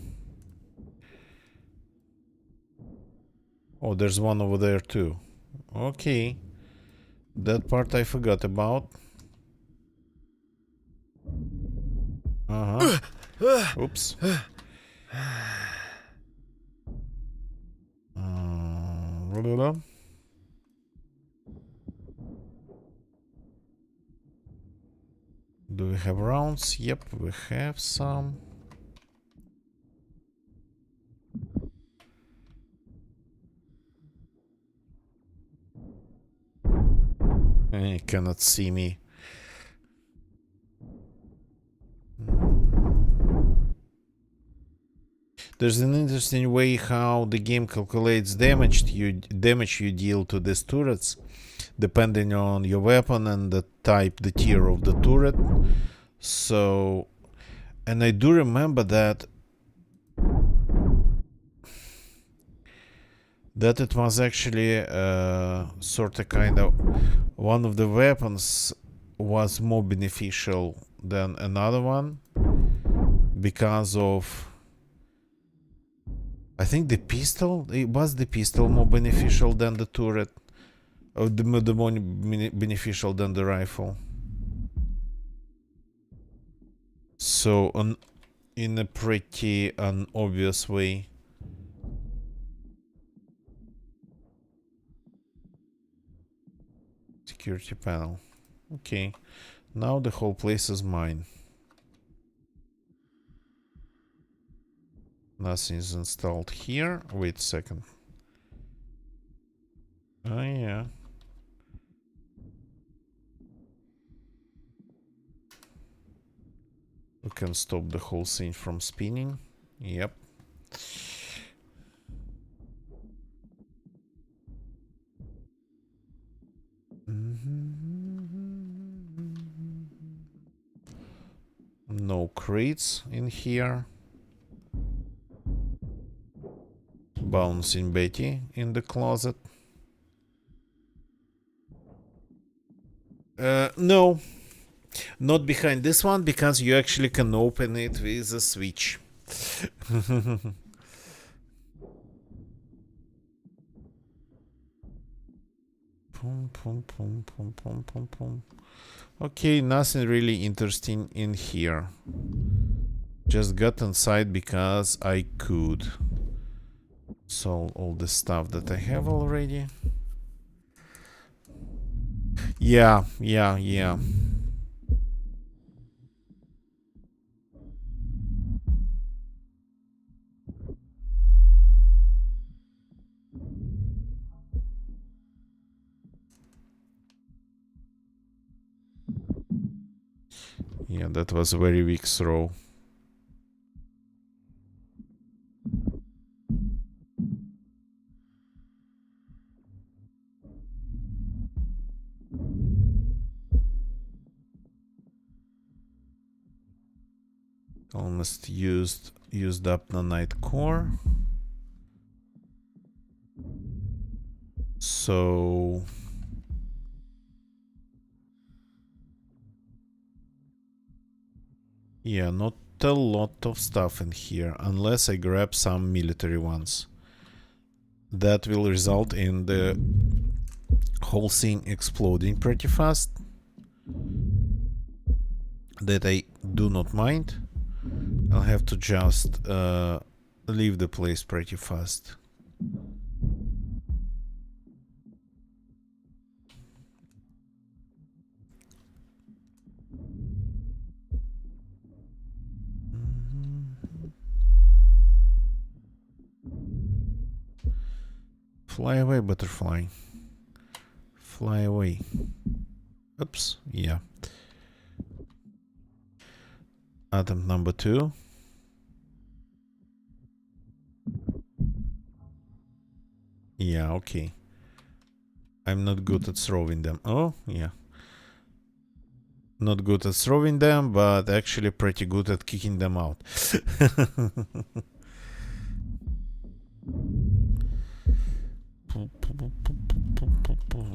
Oh, there's one over there too. Okay. That part I forgot about. Uh-huh. Oops. Blah, blah. Do we have rounds? Yep, we have some. You cannot see me. There's an interesting way how the game calculates damage you deal to these turrets, depending on your weapon and the type, the tier of the turret. So, and I do remember that it was actually sort of kind of one of the weapons was more beneficial than another one because of, I think the pistol, it was the pistol more beneficial than the turret, or the more beneficial than the rifle. So in a pretty obvious way. Security panel. Okay, now the whole place is mine. Nothing's installed here. Wait a second. Oh yeah. We can stop the whole thing from spinning. Yep. No crates in here. Bouncing Betty in the closet. No, not behind this one, because you actually can open it with a switch. Pum, pum, pum, pum, pum, pum, pum. Okay, nothing really interesting in here. Just got inside because I could. Sold all the stuff that I have already. Yeah. Yeah, that was a very weak throw. Almost used up the night core. So yeah, not a lot of stuff in here, unless I grab some military ones. That will result in the whole thing exploding pretty fast. That I do not mind. I'll have to just leave the place pretty fast. Fly away, butterfly. Fly away. Oops, yeah. Attempt number 2. Yeah, okay. I'm not good at throwing them. Oh, yeah. Not good at throwing them, but actually pretty good at kicking them out.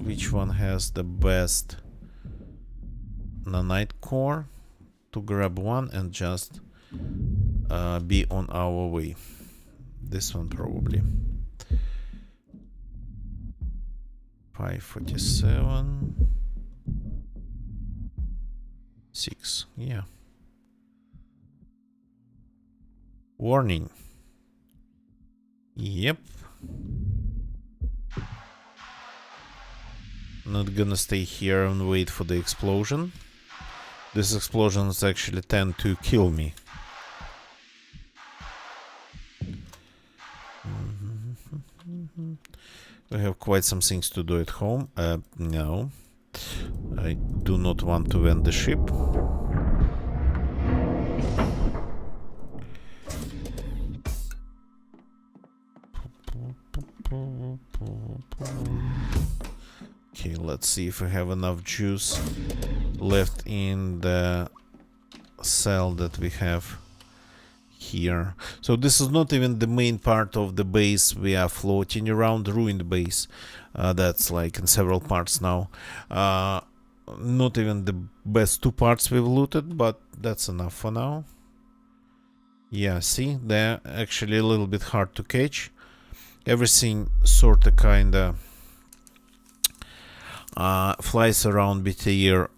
Which one has the best nanite core? To grab one and just be on our way. This one probably. 547. 6. Yeah. Warning. Yep. Not gonna stay here and wait for the explosion. These explosions actually tend to kill me. We have quite some things to do at home. No. I do not want to end the ship. Okay, let's see if we have enough juice left in the cell that we have here. So this is not even the main part of the base. We are floating around ruined base. That's like in several parts now. Not even the best 2 parts we've looted, but that's enough for now. Yeah, see, they're actually a little bit hard to catch. Everything sorta kinda flies around BTR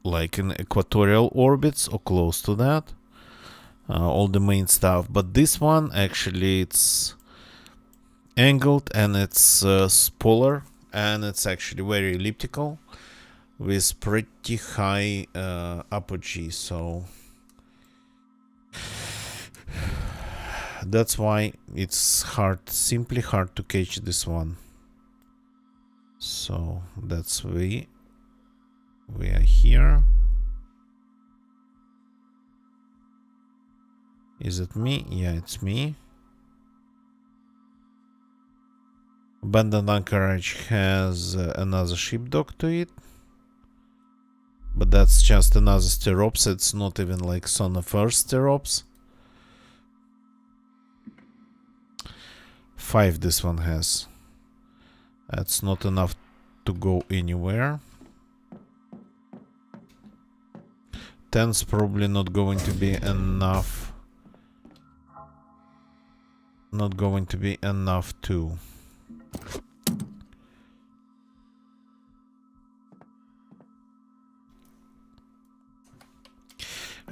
like in equatorial orbits or close to that. All the main stuff, but this one actually it's angled and it's polar, and it's actually very elliptical with pretty high apogee, so that's why it's simply hard to catch this one. So that's we are here. Is it me? Yeah, it's me. Abandoned Anchorage has another ship docked to it, But that's just another stirrups. It's not even like Sona first stirrups. 5 this one has. That's not enough to go anywhere. 10's probably not going to be enough. Not going to be enough too.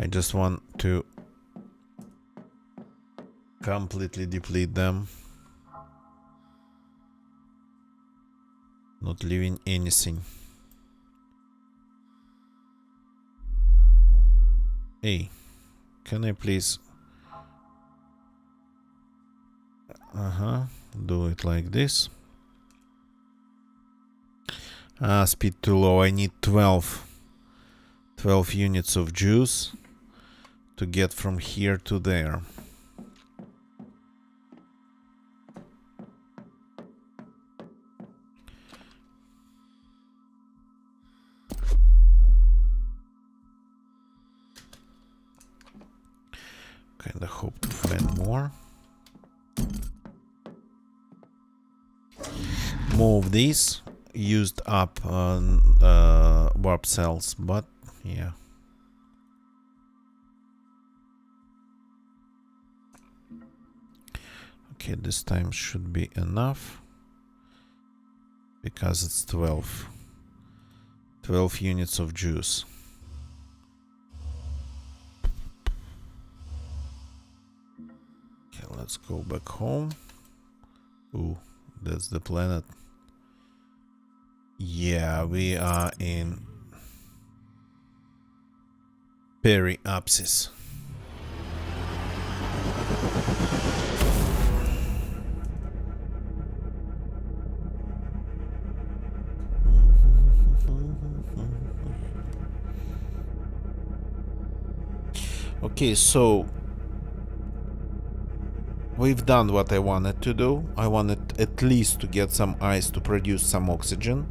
I just want to completely deplete them. Not leaving anything. Hey, can I please... do it like this. Speed too low. I need 12 units of juice to get from here to there. Kinda hope to find more. More of these used up on warp cells, but yeah. Okay, this time should be enough because it's 12 units of juice. Okay, let's go back home. Ooh, that's the planet. Yeah, we are in Periapsis. Okay, so we've done what I wanted to do. I wanted at least to get some ice to produce some oxygen,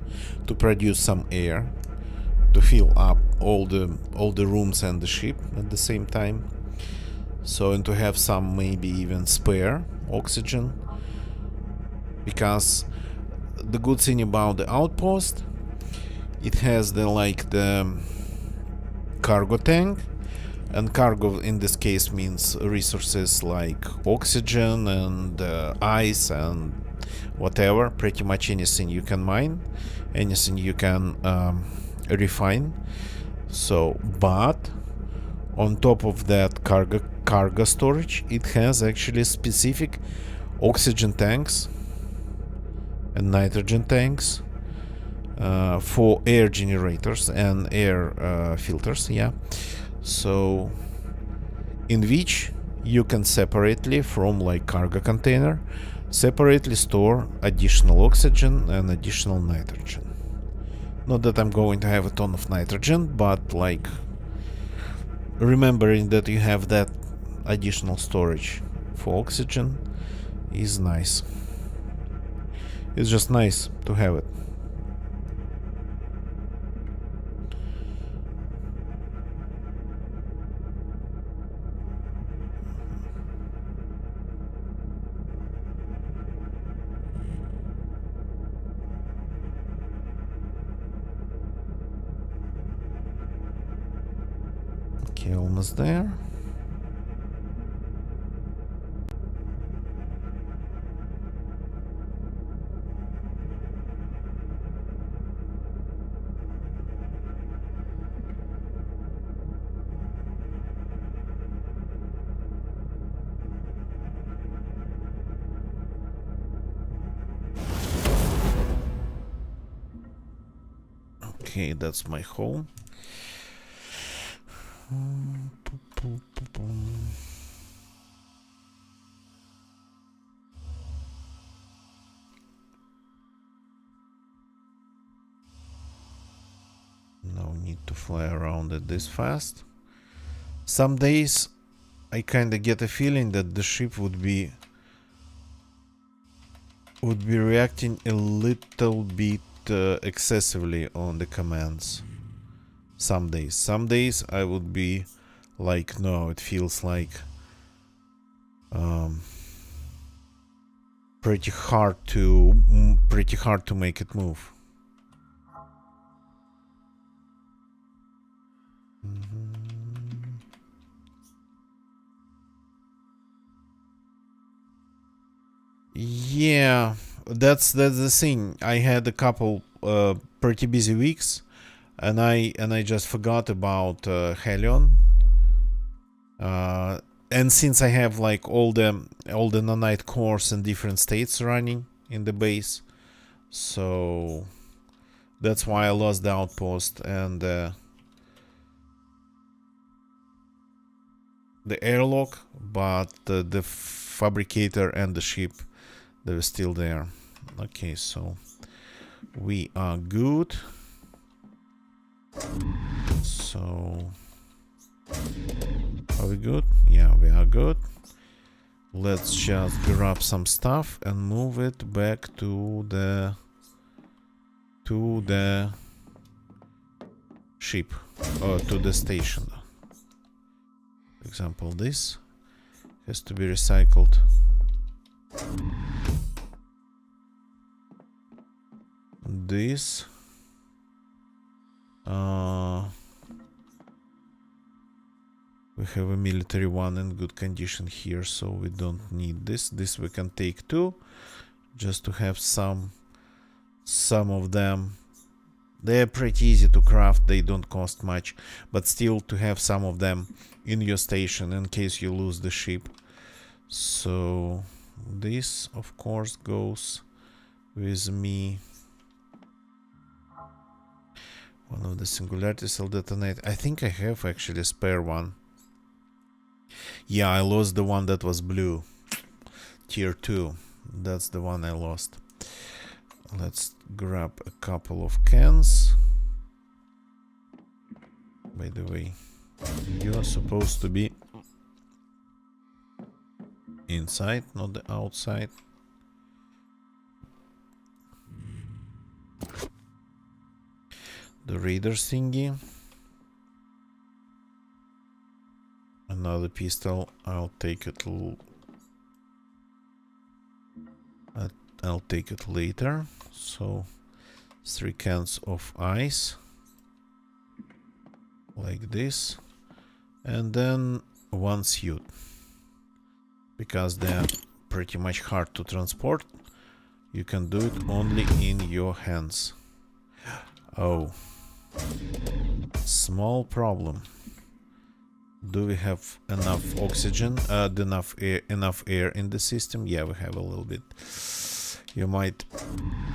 to produce some air, to fill up all the rooms and the ship at the same time. So, and to have some maybe even spare oxygen. Because the good thing about the outpost, it has the cargo tank. And cargo in this case means resources like oxygen and ice and whatever, pretty much anything you can mine, anything you can refine. So, but on top of that cargo storage, it has actually specific oxygen tanks and nitrogen tanks for air generators and air filters, yeah. So, in which you can separately from like cargo container, separately store additional oxygen and additional nitrogen. Not that I'm going to have a ton of nitrogen, but like remembering that you have that additional storage for oxygen is nice. It's just nice to have it. Okay, almost there. Okay, that's my home. No need to fly around it this fast. Some days I kinda get a feeling that the ship would be reacting a little bit excessively on the commands. Some days I would be like, no, it feels like pretty hard to make it move. Yeah, that's the thing. I had a couple pretty busy weeks, and I just forgot about Hellion. And since I have like all the nanite cores in different states running in the base, so that's why I lost the outpost and the airlock, but the fabricator and the ship, they were still there. Okay, so we are good. So are we good? Yeah, we are good. Let's just grab some stuff and move it back to the ship, or to the station. For example, this has to be recycled. This we have a military one in good condition here, so we don't need this. This we can take too, just to have some of them. They're pretty easy to craft, they don't cost much, but still to have some of them in your station in case you lose the ship. So this of course goes with me. One of the singularities will detonate. I think I have actually a spare one. Yeah, I lost the one that was blue. Tier 2. That's the one I lost. Let's grab a couple of cans. By the way, you are supposed to be inside, not the outside. The radar thingy. Another pistol. I'll take it. I'll take it later. So 3 cans of ice, like this, and then 1 suit, because they're pretty much hard to transport. You can do it only in your hands. Oh, small problem. Do we have enough oxygen? Enough air in the system? Yeah, we have a little bit. You might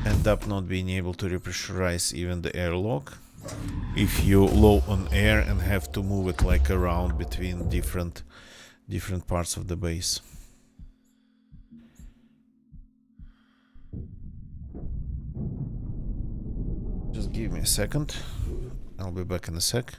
end up not being able to repressurize even the airlock if you low on air and have to move it like around between different parts of the base. Just give me a second. I'll be back in a sec.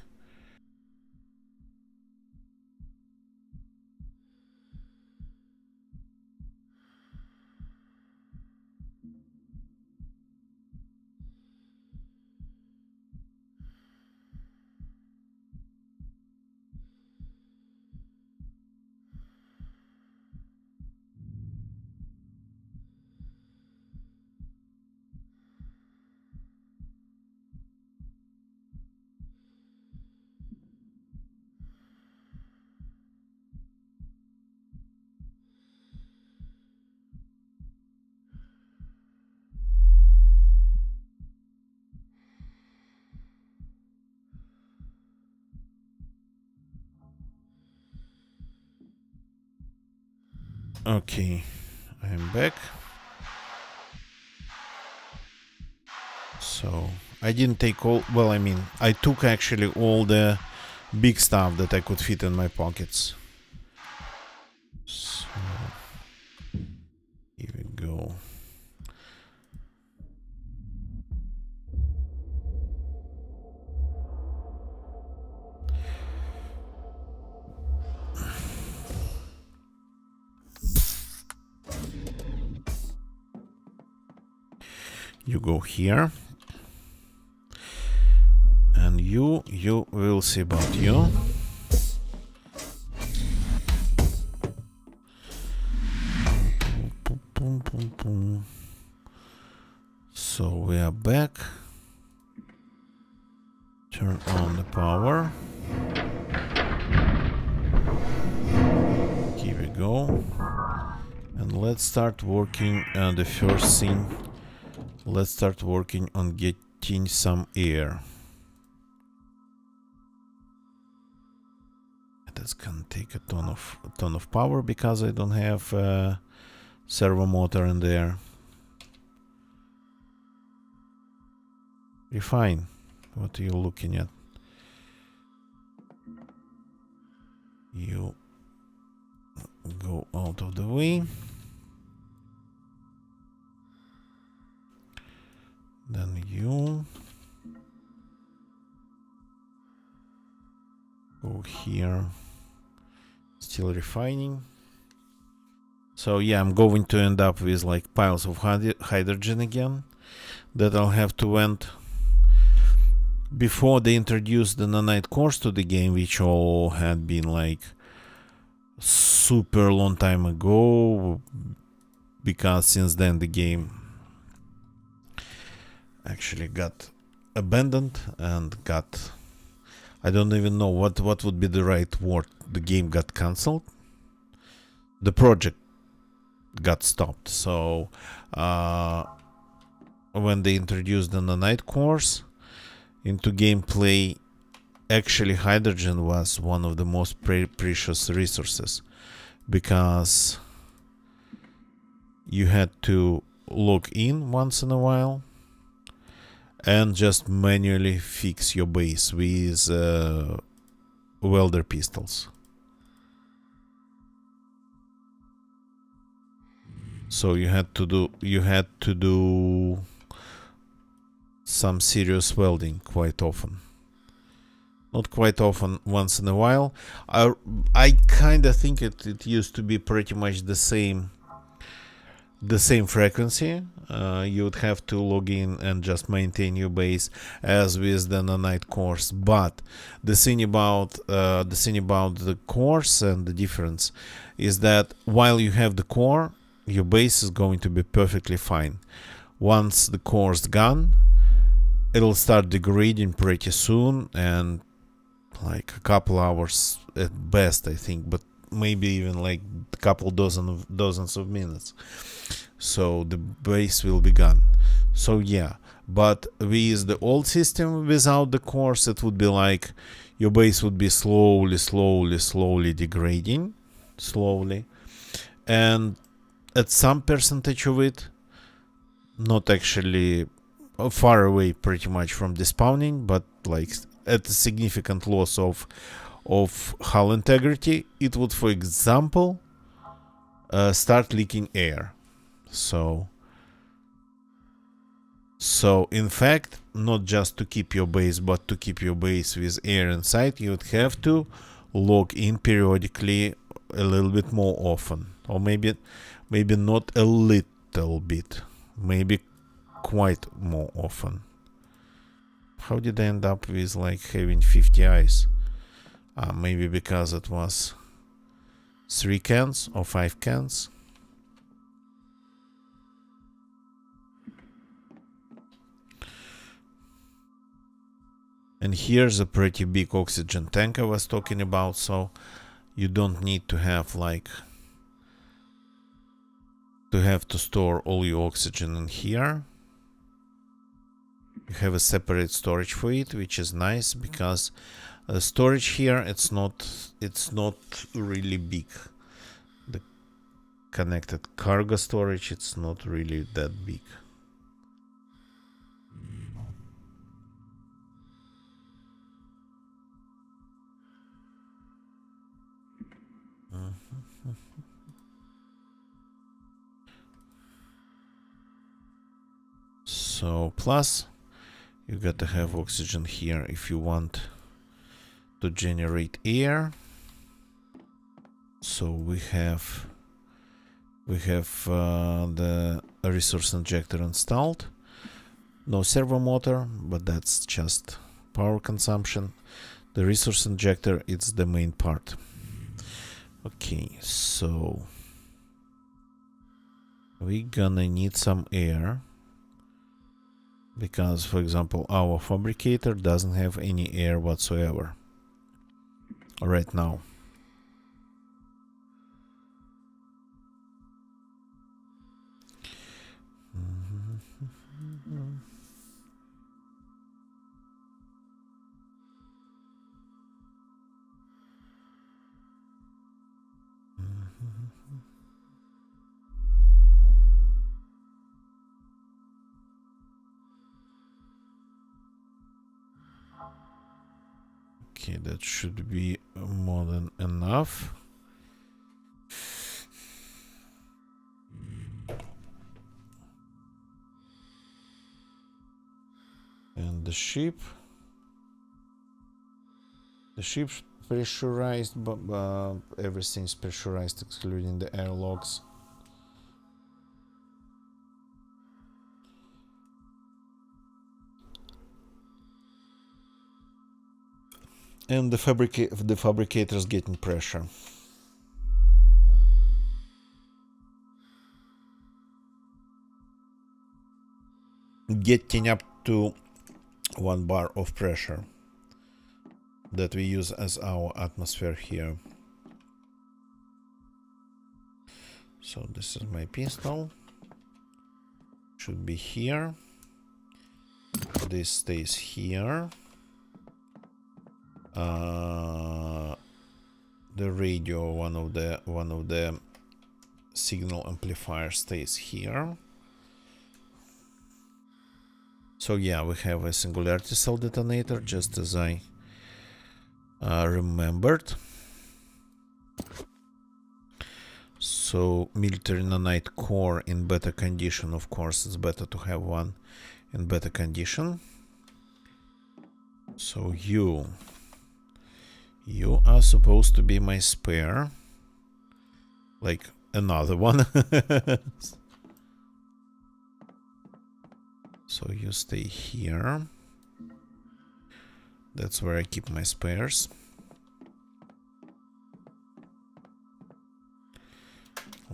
Okay, I'm back. So I didn't take all, well, I mean, I took actually all the big stuff that I could fit in my pockets. So here we go. You go here, and You will see about you. Boom, boom, boom. So we are back. Turn on the power. Here we go. And let's start working on the first thing. Let's start working on getting some air. That's gonna take a ton of power because I don't have servo motor in there. You're fine. What are you looking at? You go out of the way. Then you go here. Still refining. So yeah, I'm going to end up with like piles of hydrogen again that I'll have to vent. Before they introduced the nanite cores to the game, which all had been like super long time ago, because since then the game actually got abandoned and got, I don't even know what would be the right word. The game got cancelled. The project got stopped. So when they introduced the nanite cores into gameplay, actually hydrogen was one of the most precious resources, because you had to log in once in a while and just manually fix your base with welder pistols. So you had to do some serious welding quite often. Not quite often, once in a while. I kind of think it used to be pretty much the same frequency. You would have to log in and just maintain your base as with the nanite cores. But the thing about the cores and the difference is that while you have the core, your base is going to be perfectly fine. Once the core's gone, it'll start degrading pretty soon, and like a couple hours at best, I think, but maybe even like a couple dozens of minutes. So the base will be gone. So yeah, but with the old system without the cores, it would be like your base would be slowly degrading, and at some percentage of it, not actually far away pretty much from despawning, but like at a significant loss of hull integrity, it would, for example, start leaking air. So in fact, not just to keep your base, but to keep your base with air inside, you would have to log in periodically a little bit more often, or maybe not a little bit, maybe quite more often. How did I end up with like having 50 eyes? Maybe because it was 3 cans or 5 cans. And here's a pretty big oxygen tank I was talking about, so you don't need to have like to store all your oxygen in here. You have a separate storage for it, which is nice, because storage here it's not really big. The connected cargo storage, it's not really that big. So plus you got to have oxygen here if you want to generate air. So we have the resource injector installed. No servo motor, but that's just power consumption. The resource injector, it's the main part. Okay, so we're gonna need some air, because, for example, our fabricator doesn't have any air whatsoever right now. Okay, that should be more than enough. And the ship's pressurized, but everything's pressurized excluding the airlocks. And the fabricator's getting pressure. Getting up to 1 bar of pressure that we use as our atmosphere here. So this is my pistol. Should be here. This stays here. The radio, one of the signal amplifiers, stays here. So yeah, we have a singularity cell detonator, just as I remembered. So military nanite core in better condition, of course it's better to have one in better condition. So you are supposed to be my spare, like another one. So you stay here. That's where I keep my spares.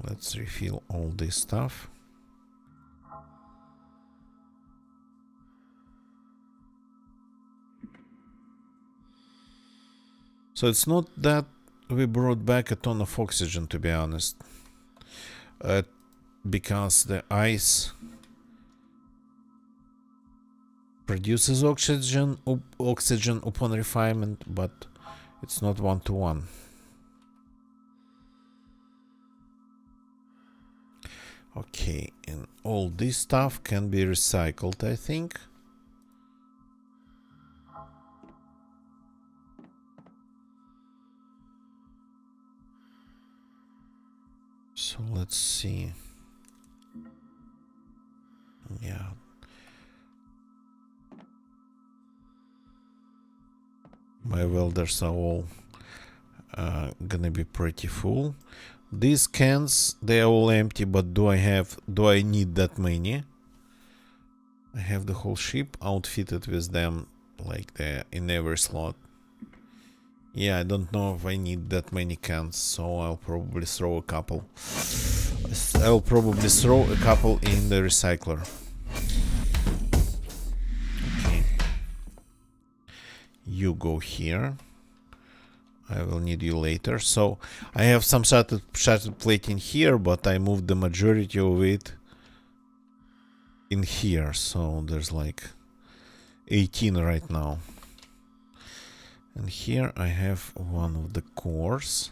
Let's refill all this stuff. So it's not that we brought back a ton of oxygen, to be honest, because the ice produces oxygen upon refinement, but it's not one-to-one. Okay, and all this stuff can be recycled, I think. So let's see. Yeah. My welders are all gonna be pretty full. These cans, they are all empty, but do I need that many? I have the whole ship outfitted with them, like they're in every slot. Yeah, I don't know if I need that many cans, so I'll probably throw a couple. I'll probably throw a couple in the recycler. Okay. You go here. I will need you later. So I have some shattered plate in here, but I moved the majority of it in here. So there's like 18 right now. And here I have one of the cores.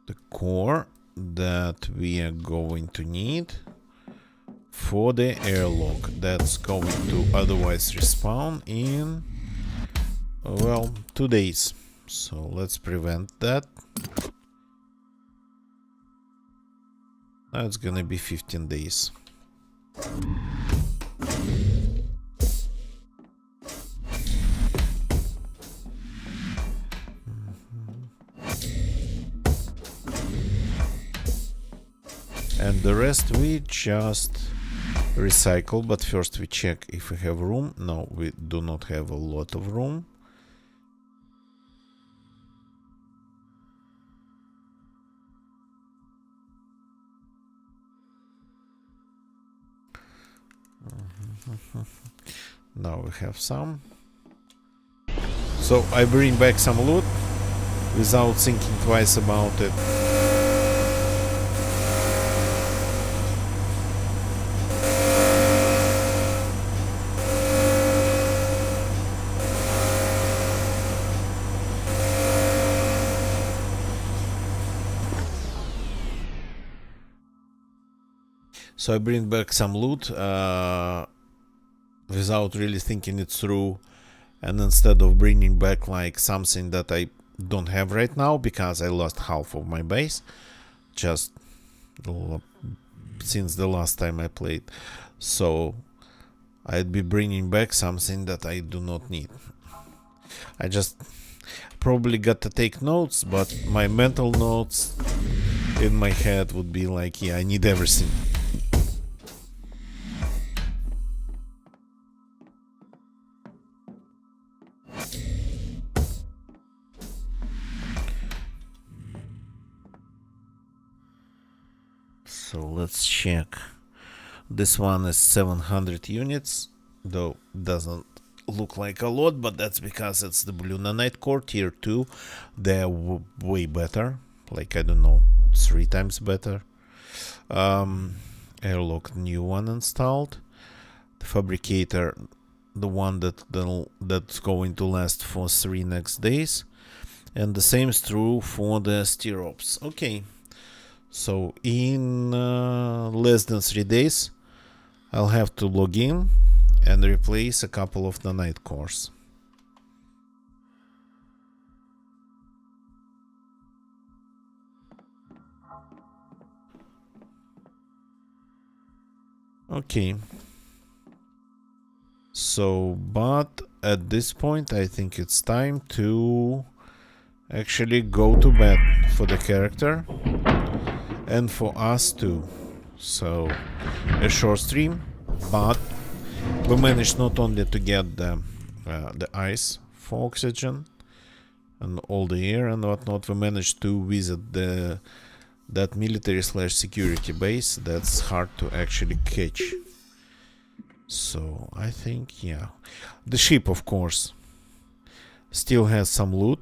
The core that we are going to need for the airlock that's going to otherwise respawn in, well, 2 days. So let's prevent that. Now it's gonna be 15 days. and the rest we just recycle. But first we check if we have room. No, we do not have a lot of room. Now we have some. So I bring back some loot without thinking twice about it. So I bring back some loot without really thinking it through, and instead of bringing back like something that I don't have right now because I lost half of my base just since the last time I played, so I'd be bringing back something that I do not need. I just probably got to take notes, but my mental notes in my head would be like, yeah, I need everything. So let's check. This one is 700 units, though doesn't look like a lot, but that's because it's the blue nanite core tier 2. They're way better, like I don't know, 3 times better. Airlock new one installed. The fabricator, the one that's going to last for 3 next days, and the same is true for the stirrups. Okay, so in less than 3 days I'll have to log in and replace a couple of nanite cores. Okay, so but at this point I think it's time to actually go to bed for the character and for us too. So a short stream, but we managed not only to get the ice for oxygen and all the air and whatnot, we managed to visit that military/security base that's hard to actually catch. So I think, yeah, the ship of course still has some loot,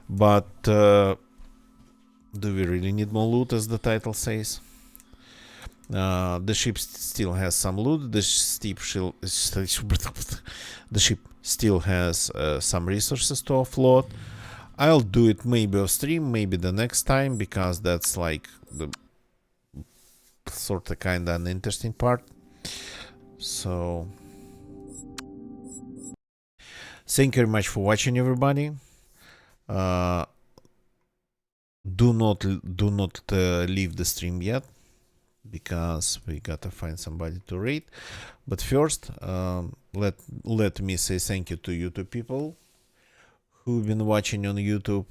but do we really need more loot, as the title says? The ship still has some loot. The ship still has some resources to offload. I'll do it maybe off stream, maybe the next time, because that's like the sort of kind of an interesting part. So thank you very much for watching, everybody. Do not leave the stream yet, because we gotta find somebody to rate. But first, let me say thank you to YouTube people who've been watching on YouTube.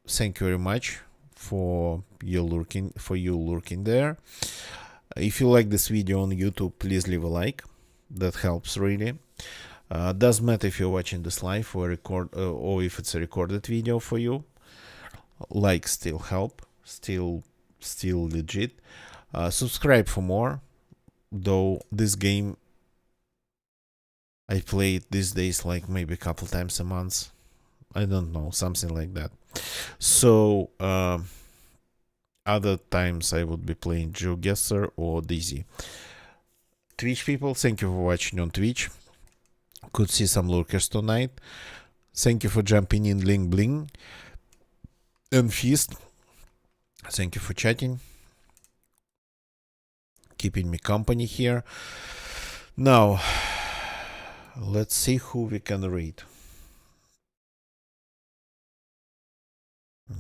Thank you very much for you lurking there. If you like this video on YouTube, please leave a like. That helps really. Doesn't matter if you're watching this live or or if it's a recorded video for you. Likes still help. Still legit. Subscribe for more. Though this game I play it these days like maybe a couple times a month. I don't know, something like that. So other times I would be playing GeoGuessr or Dizzy. Twitch people, thank you for watching on Twitch. Could see some lurkers tonight. Thank you for jumping in, Ling Bling and Feast. Thank you for chatting, keeping me company here. Now let's see who we can read.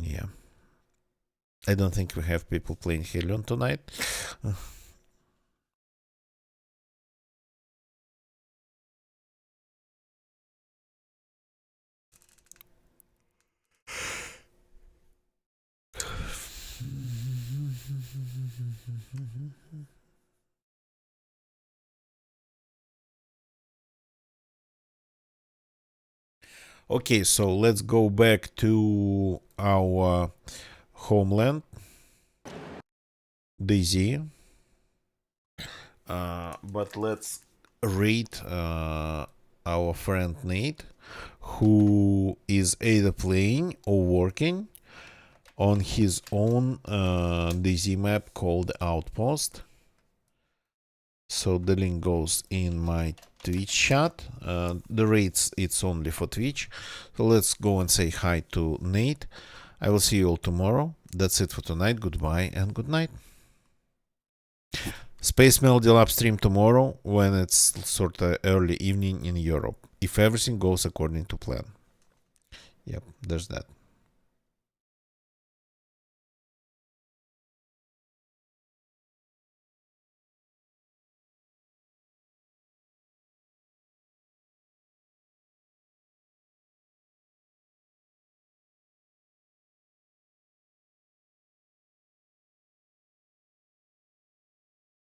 Yeah, I don't think we have people playing Hellion tonight. Okay, so let's go back to our homeland, DayZ. But let's rate our friend Nate, who is either playing or working on his own DayZ map called Outpost. So the link goes in my Twitch chat. The rates, it's only for Twitch. So let's go and say hi to Nate. I will see you all tomorrow. That's it for tonight. Goodbye and good night. Space Melody Lab stream tomorrow when it's sort of early evening in Europe, if everything goes according to plan. Yep, there's that.